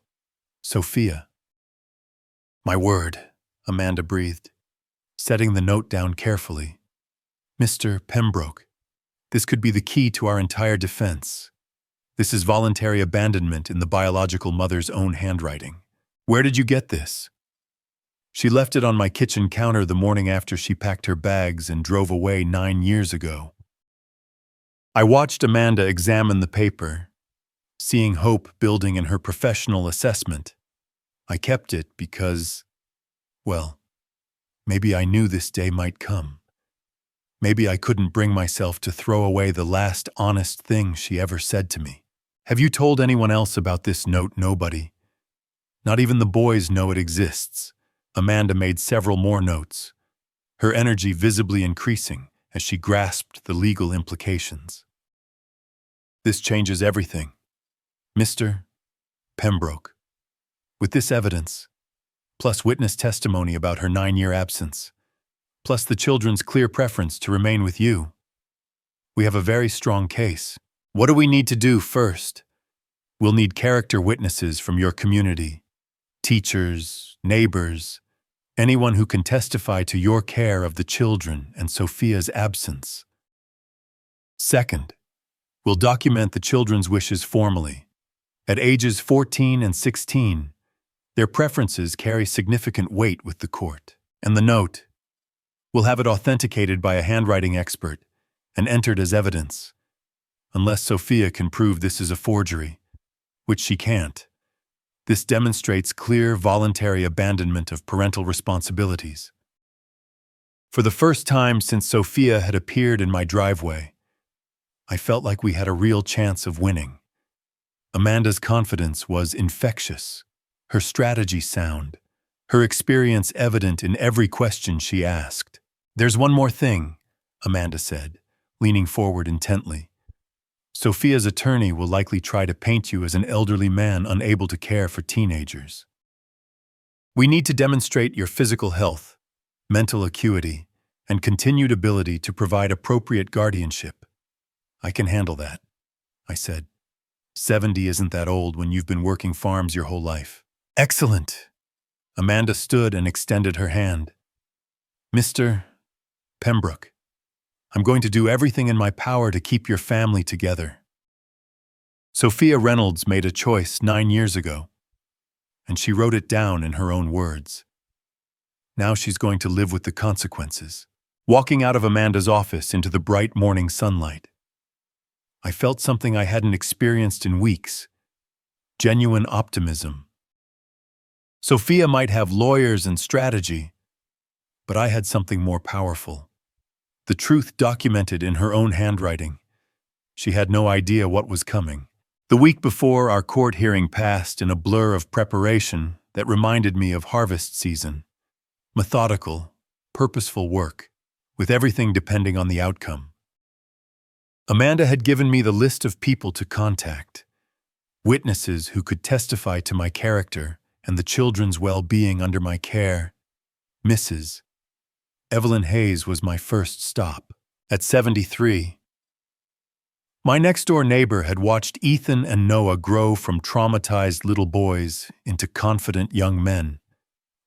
Sophia. My word, Amanda breathed, setting the note down carefully. Mr. Pembroke, this could be the key to our entire defense. This is voluntary abandonment in the biological mother's own handwriting. Where did you get this? She left it on my kitchen counter the morning after she packed her bags and drove away 9 years ago. I watched Amanda examine the paper, seeing hope building in her professional assessment. I kept it because, well, maybe I knew this day might come. Maybe I couldn't bring myself to throw away the last honest thing she ever said to me. Have you told anyone else about this note? Nobody. Not even the boys know it exists. Amanda made several more notes, her energy visibly increasing as she grasped the legal implications. This changes everything. Mr. Pembroke, with this evidence, plus witness testimony about her 9-year absence, plus the children's clear preference to remain with you, we have a very strong case. What do we need to do first? We'll need character witnesses from your community, teachers, neighbors, anyone who can testify to your care of the children and Sophia's absence. Second, we'll document the children's wishes formally. At ages 14 and 16, their preferences carry significant weight with the court. And the note, we'll have it authenticated by a handwriting expert and entered as evidence, unless Sophia can prove this is a forgery, which she can't. This demonstrates clear, voluntary abandonment of parental responsibilities. For the first time since Sophia had appeared in my driveway, I felt like we had a real chance of winning. Amanda's confidence was infectious, her strategy sound, her experience evident in every question she asked. There's one more thing, Amanda said, leaning forward intently. Sophia's attorney will likely try to paint you as an elderly man unable to care for teenagers. We need to demonstrate your physical health, mental acuity, and continued ability to provide appropriate guardianship. I can handle that, I said. 70 isn't that old when you've been working farms your whole life. Excellent. Amanda stood and extended her hand. Mr. Pembroke, I'm going to do everything in my power to keep your family together. Sophia Reynolds made a choice 9 years ago, and she wrote it down in her own words. Now she's going to live with the consequences. Walking out of Amanda's office into the bright morning sunlight, I felt something I hadn't experienced in weeks. Genuine optimism. Sophia might have lawyers and strategy, but I had something more powerful. The truth documented in her own handwriting. She had no idea what was coming. The week before, our court hearing passed in a blur of preparation that reminded me of harvest season. Methodical, purposeful work, with everything depending on the outcome. Amanda had given me the list of people to contact, witnesses who could testify to my character and the children's well-being under my care. Mrs. Evelyn Hayes was my first stop. At 73, my next-door neighbor had watched Ethan and Noah grow from traumatized little boys into confident young men.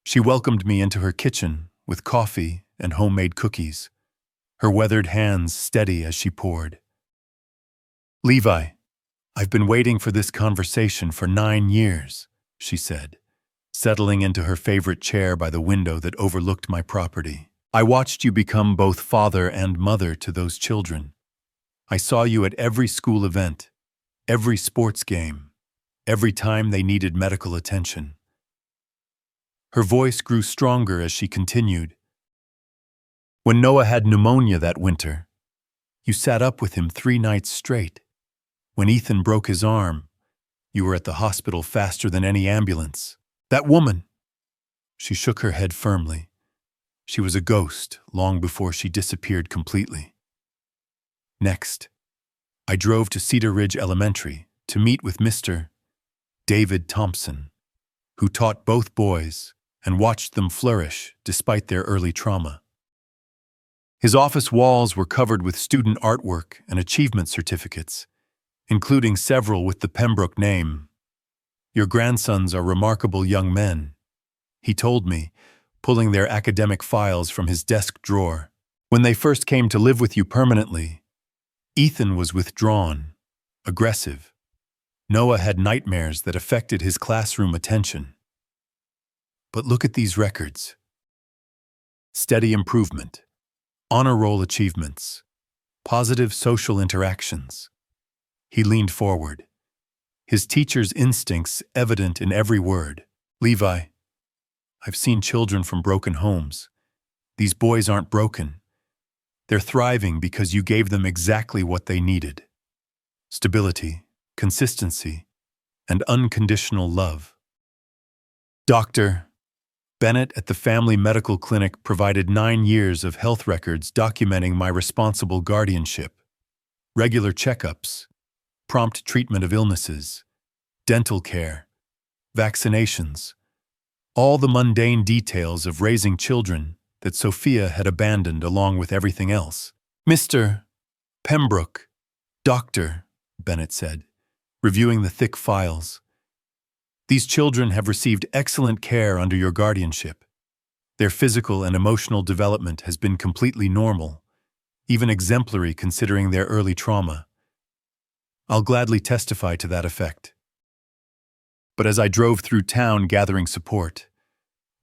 She welcomed me into her kitchen with coffee and homemade cookies, her weathered hands steady as she poured. "Levi, I've been waiting for this conversation for 9 years," she said, settling into her favorite chair by the window that overlooked my property. "I watched you become both father and mother to those children. I saw you at every school event, every sports game, every time they needed medical attention." Her voice grew stronger as she continued. "When Noah had pneumonia that winter, you sat up with him 3 nights straight. When Ethan broke his arm, you were at the hospital faster than any ambulance. That woman!" She shook her head firmly. She was a ghost long before she disappeared completely. Next, I drove to Cedar Ridge Elementary to meet with Mr. David Thompson, who taught both boys and watched them flourish despite their early trauma. His office walls were covered with student artwork and achievement certificates, including several with the Pembroke name. "Your grandsons are remarkable young men," he told me, pulling their academic files from his desk drawer. "When they first came to live with you permanently, Ethan was withdrawn, aggressive. Noah had nightmares that affected his classroom attention. But look at these records. Steady improvement, honor roll achievements, positive social interactions." He leaned forward, his teacher's instincts evident in every word. "Levi, I've seen children from broken homes. These boys aren't broken. They're thriving because you gave them exactly what they needed: stability, consistency, and unconditional love." Dr. Bennett at the Family Medical Clinic provided 9 years of health records documenting my responsible guardianship, regular checkups, prompt treatment of illnesses, dental care, vaccinations, all the mundane details of raising children that Sophia had abandoned along with everything else. "Mr. Pembroke, Dr. Bennett said, reviewing the thick files. "These children have received excellent care under your guardianship. Their physical and emotional development has been completely normal, even exemplary considering their early trauma. I'll gladly testify to that effect." But as I drove through town gathering support,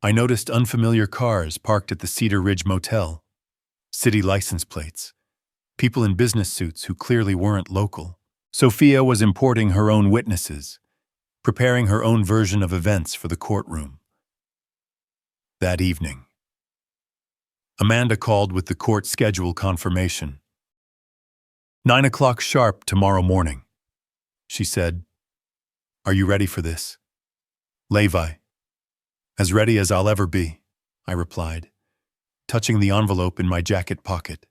I noticed unfamiliar cars parked at the Cedar Ridge Motel, city license plates, people in business suits who clearly weren't local. Sophia was importing her own witnesses, preparing her own version of events for the courtroom. That evening, Amanda called with the court schedule confirmation. 9 o'clock sharp tomorrow morning," she said. "Are you ready for this?" "Levi, as ready as I'll ever be," I replied, touching the envelope in my jacket pocket.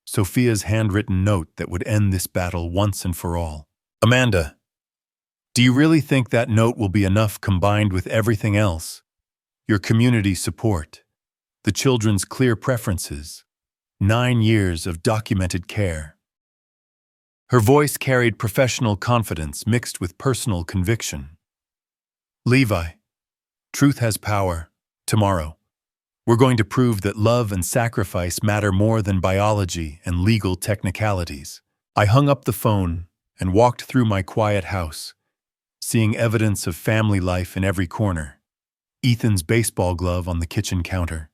Sophia's handwritten note that would end this battle once and for all. "Amanda, do you really think that note will be enough combined with everything else? Your community support, the children's clear preferences, 9 years of documented care." Her voice carried professional confidence mixed with personal conviction. "Levi, truth has power. Tomorrow, we're going to prove that love and sacrifice matter more than biology and legal technicalities." I hung up the phone and walked through my quiet house, seeing evidence of family life in every corner. Ethan's baseball glove on the kitchen counter,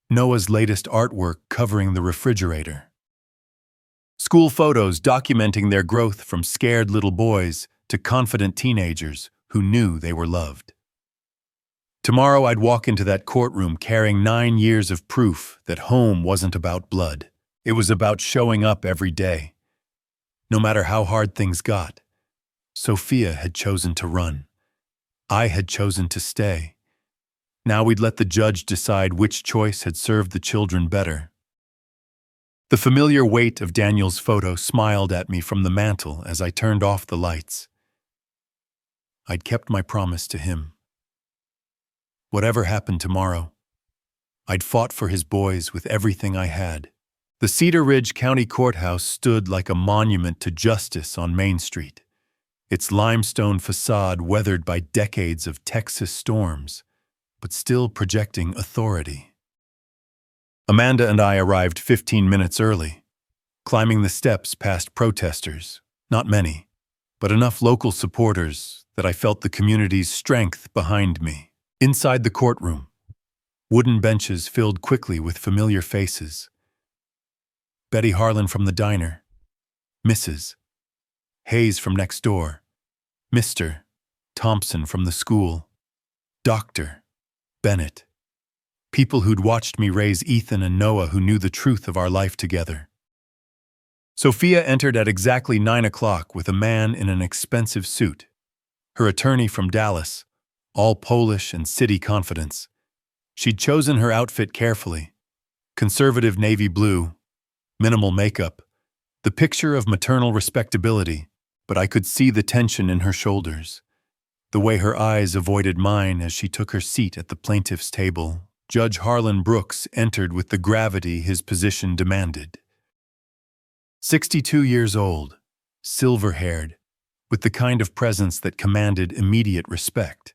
Noah's latest artwork covering the refrigerator, school photos documenting their growth from scared little boys to confident teenagers who knew they were loved. Tomorrow I'd walk into that courtroom carrying 9 years of proof that home wasn't about blood. It was about showing up every day. No matter how hard things got, Sophia had chosen to run. I had chosen to stay. Now we'd let the judge decide which choice had served the children better. The familiar weight of Daniel's photo smiled at me from the mantel as I turned off the lights. I'd kept my promise to him. Whatever happened tomorrow, I'd fought for his boys with everything I had. The Cedar Ridge County Courthouse stood like a monument to justice on Main Street, its limestone facade weathered by decades of Texas storms, but still projecting authority. Amanda and I arrived 15 minutes early, climbing the steps past protesters, not many, but enough local supporters that I felt the community's strength behind me. Inside the courtroom, wooden benches filled quickly with familiar faces. Betty Harlan from the diner, Mrs. Hayes from next door, Mr. Thompson from the school, Dr. Bennett. People who'd watched me raise Ethan and Noah, who knew the truth of our life together. Sophia entered at exactly 9 o'clock with a man in an expensive suit, her attorney from Dallas, all Polish and city confidence. She'd chosen her outfit carefully. Conservative navy blue, minimal makeup, the picture of maternal respectability, but I could see the tension in her shoulders, the way her eyes avoided mine as she took her seat at the plaintiff's table. Judge Harlan Brooks entered with the gravity his position demanded. 62 years old, silver-haired, with the kind of presence that commanded immediate respect.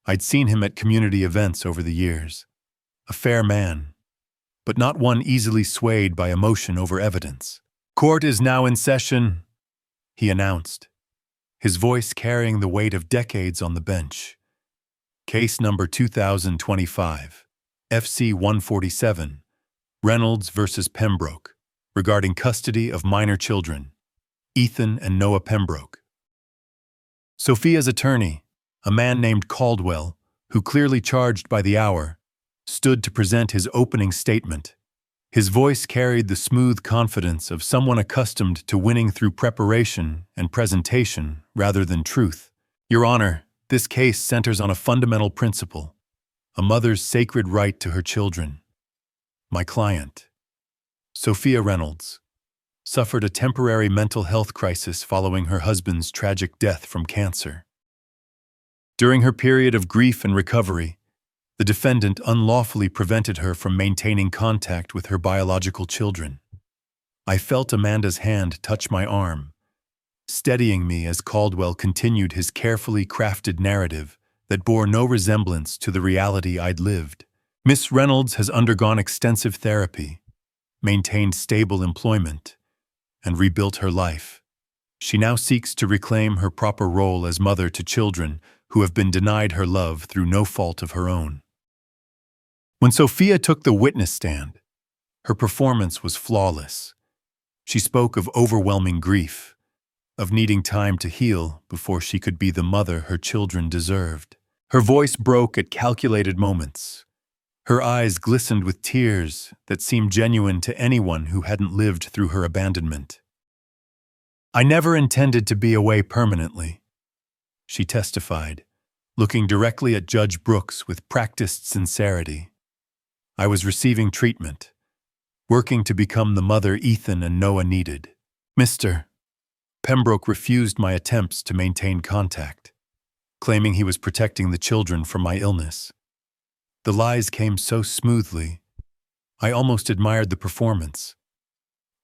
I'd seen him at community events over the years. A fair man, but not one easily swayed by emotion over evidence. "Court is now in session," he announced, his voice carrying the weight of decades on the bench. Case number 2025, FC 147, Reynolds versus Pembroke, regarding custody of minor children, Ethan and Noah Pembroke. Sophia's attorney, a man named Caldwell, who clearly charged by the hour, stood to present his opening statement. His voice carried the smooth confidence of someone accustomed to winning through preparation and presentation rather than truth. "Your Honor, this case centers on a fundamental principle, a mother's sacred right to her children. My client, Sophia Reynolds, suffered a temporary mental health crisis following her husband's tragic death from cancer. During her period of grief and recovery, the defendant unlawfully prevented her from maintaining contact with her biological children. I felt Amanda's hand touch my arm, steadying me as Caldwell continued his carefully crafted narrative that bore no resemblance to the reality I'd lived. Miss Reynolds has undergone extensive therapy, maintained stable employment, and rebuilt her life. She now seeks to reclaim her proper role as mother to children who have been denied her love through no fault of her own." When Sophia took the witness stand, her performance was flawless. She spoke of overwhelming grief, of needing time to heal before she could be the mother her children deserved. Her voice broke at calculated moments. Her eyes glistened with tears that seemed genuine to anyone who hadn't lived through her abandonment. "I never intended to be away permanently," she testified, looking directly at Judge Brooks with practiced sincerity. "I was receiving treatment, working to become the mother Ethan and Noah needed. Mr. Pembroke refused my attempts to maintain contact, claiming he was protecting the children from my illness. The lies came so smoothly, I almost admired the performance.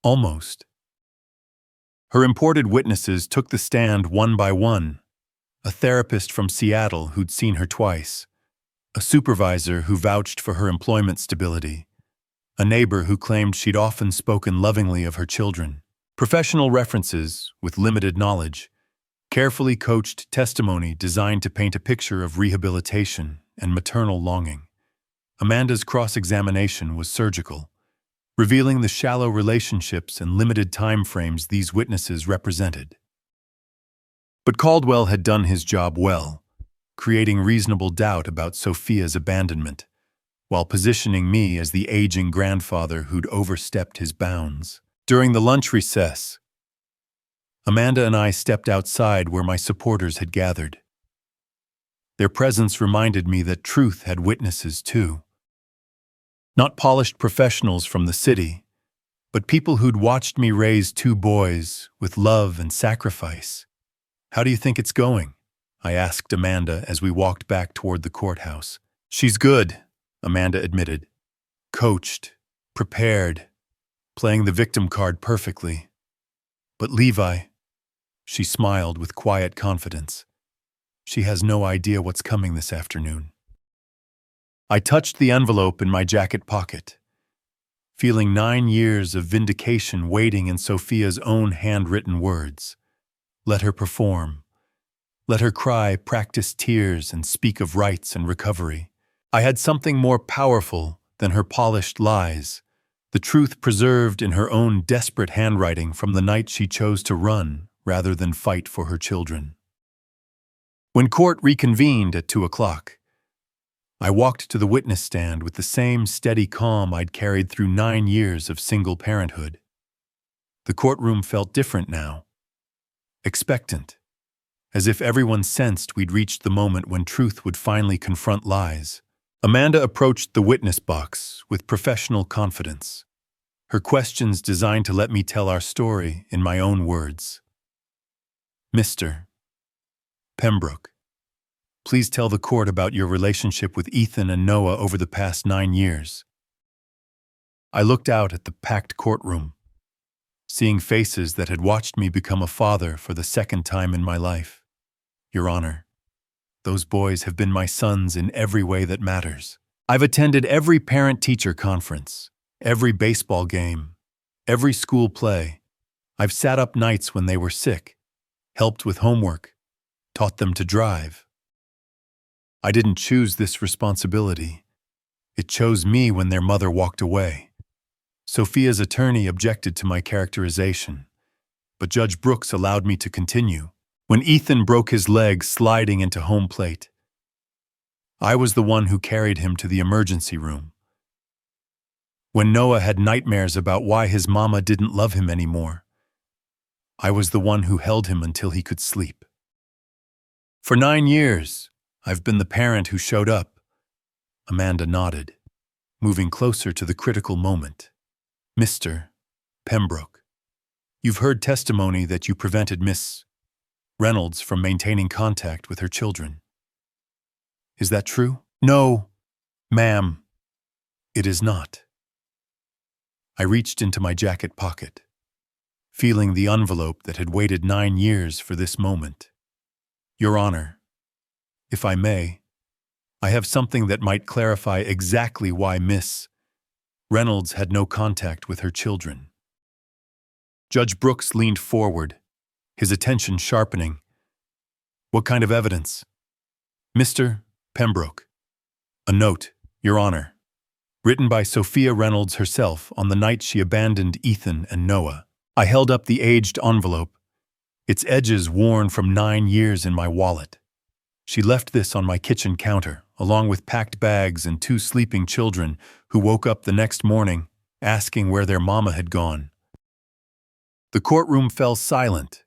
Almost." Her imported witnesses took the stand one by one. A therapist from Seattle who'd seen her twice, a supervisor who vouched for her employment stability, a neighbor who claimed she'd often spoken lovingly of her children. Professional references, with limited knowledge, carefully coached testimony designed to paint a picture of rehabilitation and maternal longing. Amanda's cross-examination was surgical, revealing the shallow relationships and limited time frames these witnesses represented. But Caldwell had done his job well, creating reasonable doubt about Sophia's abandonment, while positioning me as the aging grandfather who'd overstepped his bounds. During the lunch recess, Amanda and I stepped outside where my supporters had gathered. Their presence reminded me that truth had witnesses too. Not polished professionals from the city, but people who'd watched me raise two boys with love and sacrifice. "How do you think it's going?" I asked Amanda as we walked back toward the courthouse. "She's good," Amanda admitted. "Coached, prepared, playing the victim card perfectly. But Levi," she smiled with quiet confidence, "she has no idea what's coming this afternoon." I touched the envelope in my jacket pocket, feeling 9 years of vindication waiting in Sophia's own handwritten words. Let her perform. Let her cry, practice tears, and speak of rights and recovery. I had something more powerful than her polished lies, the truth preserved in her own desperate handwriting from the night she chose to run rather than fight for her children. When court reconvened at 2 o'clock, I walked to the witness stand with the same steady calm I'd carried through 9 years of single parenthood. The courtroom felt different now, expectant, as if everyone sensed we'd reached the moment when truth would finally confront lies. Amanda approached the witness box with professional confidence, her questions designed to let me tell our story in my own words. "Mr. Pembroke, please tell the court about your relationship with Ethan and Noah over the past 9 years." I looked out at the packed courtroom, seeing faces that had watched me become a father for the second time in my life. "Your Honor, those boys have been my sons in every way that matters. I've attended every parent-teacher conference, every baseball game, every school play. I've sat up nights when they were sick, helped with homework, taught them to drive. I didn't choose this responsibility. It chose me when their mother walked away." Sophia's attorney objected to my characterization, but Judge Brooks allowed me to continue. "When Ethan broke his leg sliding into home plate, I was the one who carried him to the emergency room. When Noah had nightmares about why his mama didn't love him anymore, I was the one who held him until he could sleep. For 9 years, I've been the parent who showed up." Amanda nodded, moving closer to the critical moment. "Mr. Pembroke, you've heard testimony that you prevented Miss Reynolds from maintaining contact with her children. Is that true?" "No, ma'am, it is not." I reached into my jacket pocket, feeling the envelope that had waited 9 years for this moment. "Your Honor, if I may, I have something that might clarify exactly why Miss Reynolds had no contact with her children." Judge Brooks leaned forward, his attention sharpening. "What kind of evidence?" "Mr. Pembroke, a note, Your Honor, written by Sophia Reynolds herself on the night she abandoned Ethan and Noah." I held up the aged envelope, its edges worn from 9 years in my wallet. "She left this on my kitchen counter, along with packed bags and 2 sleeping children who woke up the next morning asking where their mama had gone." The courtroom fell silent.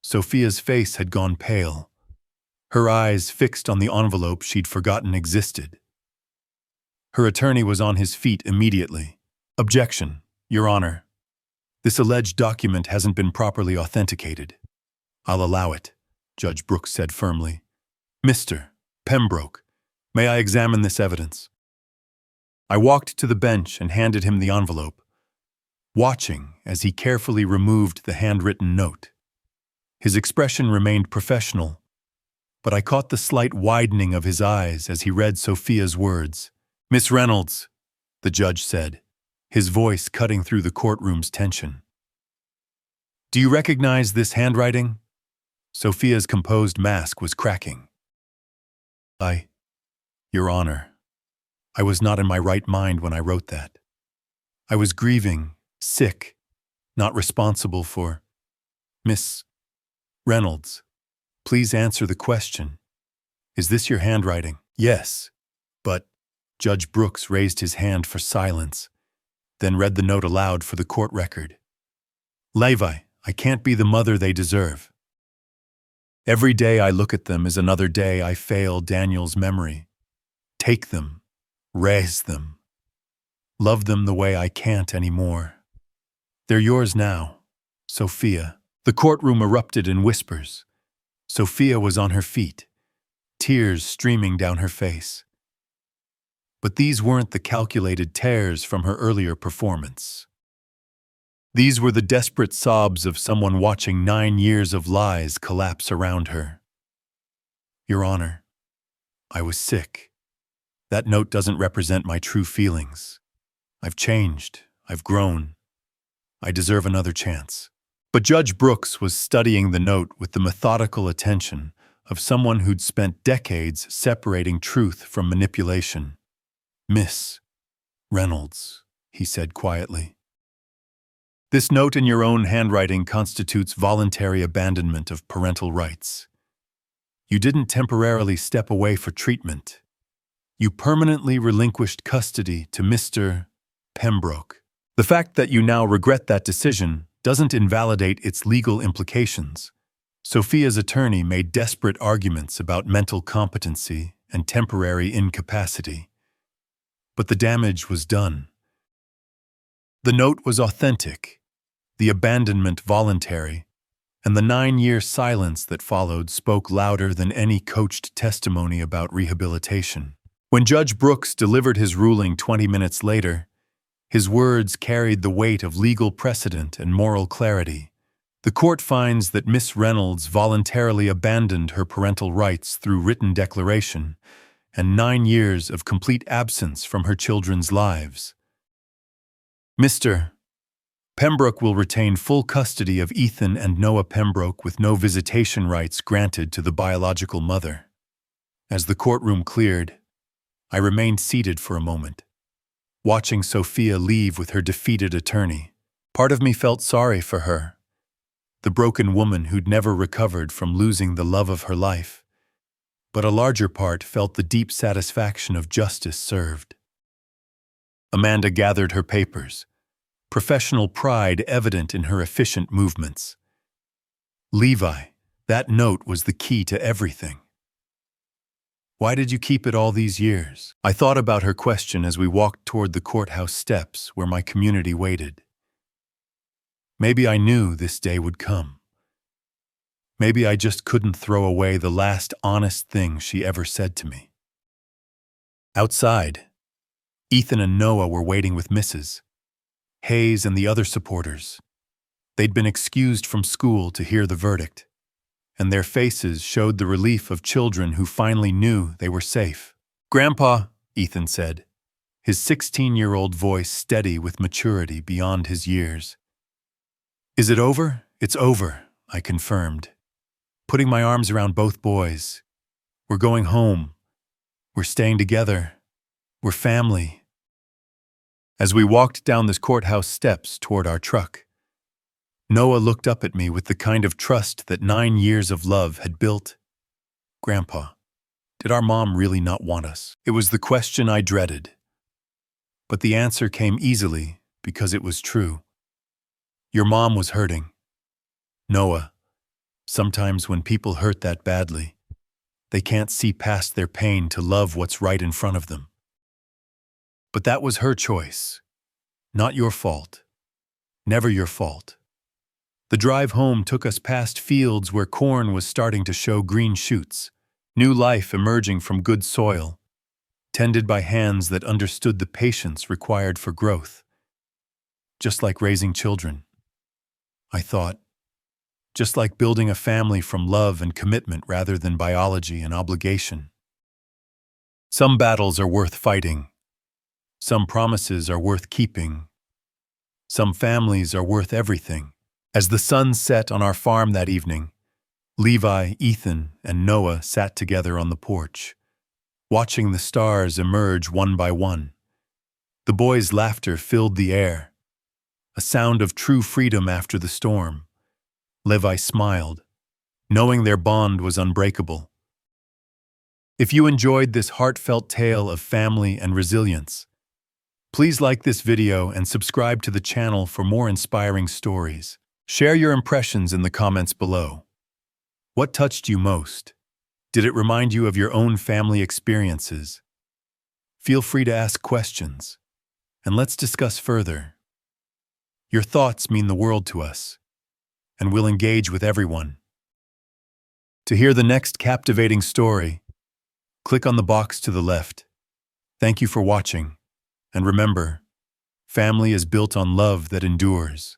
Sophia's face had gone pale, her eyes fixed on the envelope she'd forgotten existed. Her attorney was on his feet immediately. "Objection, Your Honor. This alleged document hasn't been properly authenticated." "I'll allow it," Judge Brooks said firmly. "Mr. Pembroke, may I examine this evidence?" I walked to the bench and handed him the envelope, watching as he carefully removed the handwritten note. His expression remained professional, but I caught the slight widening of his eyes as he read Sophia's words. "Miss Reynolds," the judge said, his voice cutting through the courtroom's tension. "Do you recognize this handwriting?" Sophia's composed mask was cracking. Your Honor, I was not in my right mind when I wrote that. I was grieving, sick, not responsible for Miss Reynolds. Please answer the question. Is this your handwriting?" "Yes, but..." Judge Brooks raised his hand for silence, then read the note aloud for the court record. "Levi, I can't be the mother they deserve. Every day I look at them is another day I fail Daniel's memory. Take them, raise them, love them the way I can't anymore. They're yours now, Sophia. The courtroom erupted in whispers. Sophia was on her feet, tears streaming down her face. But these weren't the calculated tears from her earlier performance. These were the desperate sobs of someone watching 9 years of lies collapse around her. Your Honor, I was sick. That note doesn't represent my true feelings. I've changed. I've grown. I deserve another chance. But Judge Brooks was studying the note with the methodical attention of someone who'd spent decades separating truth from manipulation. Miss Reynolds, he said quietly. This note in your own handwriting constitutes voluntary abandonment of parental rights. You didn't temporarily step away for treatment. You permanently relinquished custody to Mr. Pembroke. The fact that you now regret that decision doesn't invalidate its legal implications. Sophia's attorney made desperate arguments about mental competency and temporary incapacity. But the damage was done. The note was authentic, the abandonment voluntary, and the 9-year silence that followed spoke louder than any coached testimony about rehabilitation. When Judge Brooks delivered his ruling 20 minutes later, his words carried the weight of legal precedent and moral clarity. The court finds that Miss Reynolds voluntarily abandoned her parental rights through written declaration and 9 years of complete absence from her children's lives. Mr. Pembroke will retain full custody of Ethan and Noah Pembroke with no visitation rights granted to the biological mother. As the courtroom cleared, I remained seated for a moment, watching Sophia leave with her defeated attorney. Part of me felt sorry for her, the broken woman who'd never recovered from losing the love of her life. But a larger part felt the deep satisfaction of justice served. Amanda gathered her papers, professional pride evident in her efficient movements. Levi, that note was the key to everything. Why did you keep it all these years? I thought about her question as we walked toward the courthouse steps where my community waited. Maybe I knew this day would come. Maybe I just couldn't throw away the last honest thing she ever said to me. Outside, Ethan and Noah were waiting with Mrs. Hayes and the other supporters. They'd been excused from school to hear the verdict, and their faces showed the relief of children who finally knew they were safe. "Grandpa," Ethan said, his 16-year-old voice steady with maturity beyond his years. "Is it over?" "It's over," I confirmed, putting my arms around both boys. "We're going home. We're staying together. We're family." As we walked down the courthouse steps toward our truck, Noah looked up at me with the kind of trust that 9 years of love had built. "Grandpa, did our mom really not want us?" It was the question I dreaded. But the answer came easily because it was true. Your mom was hurting. Noah, sometimes when people hurt that badly, they can't see past their pain to love what's right in front of them. But that was her choice, not your fault. Never your fault. The drive home took us past fields where corn was starting to show green shoots, new life emerging from good soil, tended by hands that understood the patience required for growth. Just like raising children, I thought. Just like building a family from love and commitment rather than biology and obligation. Some battles are worth fighting. Some promises are worth keeping. Some families are worth everything. As the sun set on our farm that evening, Levi, Ethan, and Noah sat together on the porch, watching the stars emerge one by one. The boys' laughter filled the air, a sound of true freedom after the storm. Levi smiled, knowing their bond was unbreakable. If you enjoyed this heartfelt tale of family and resilience, please like this video and subscribe to the channel for more inspiring stories. Share your impressions in the comments below. What touched you most? Did it remind you of your own family experiences? Feel free to ask questions, and let's discuss further. Your thoughts mean the world to us, and we'll engage with everyone. To hear the next captivating story, click on the box to the left. Thank you for watching, and remember, family is built on love that endures.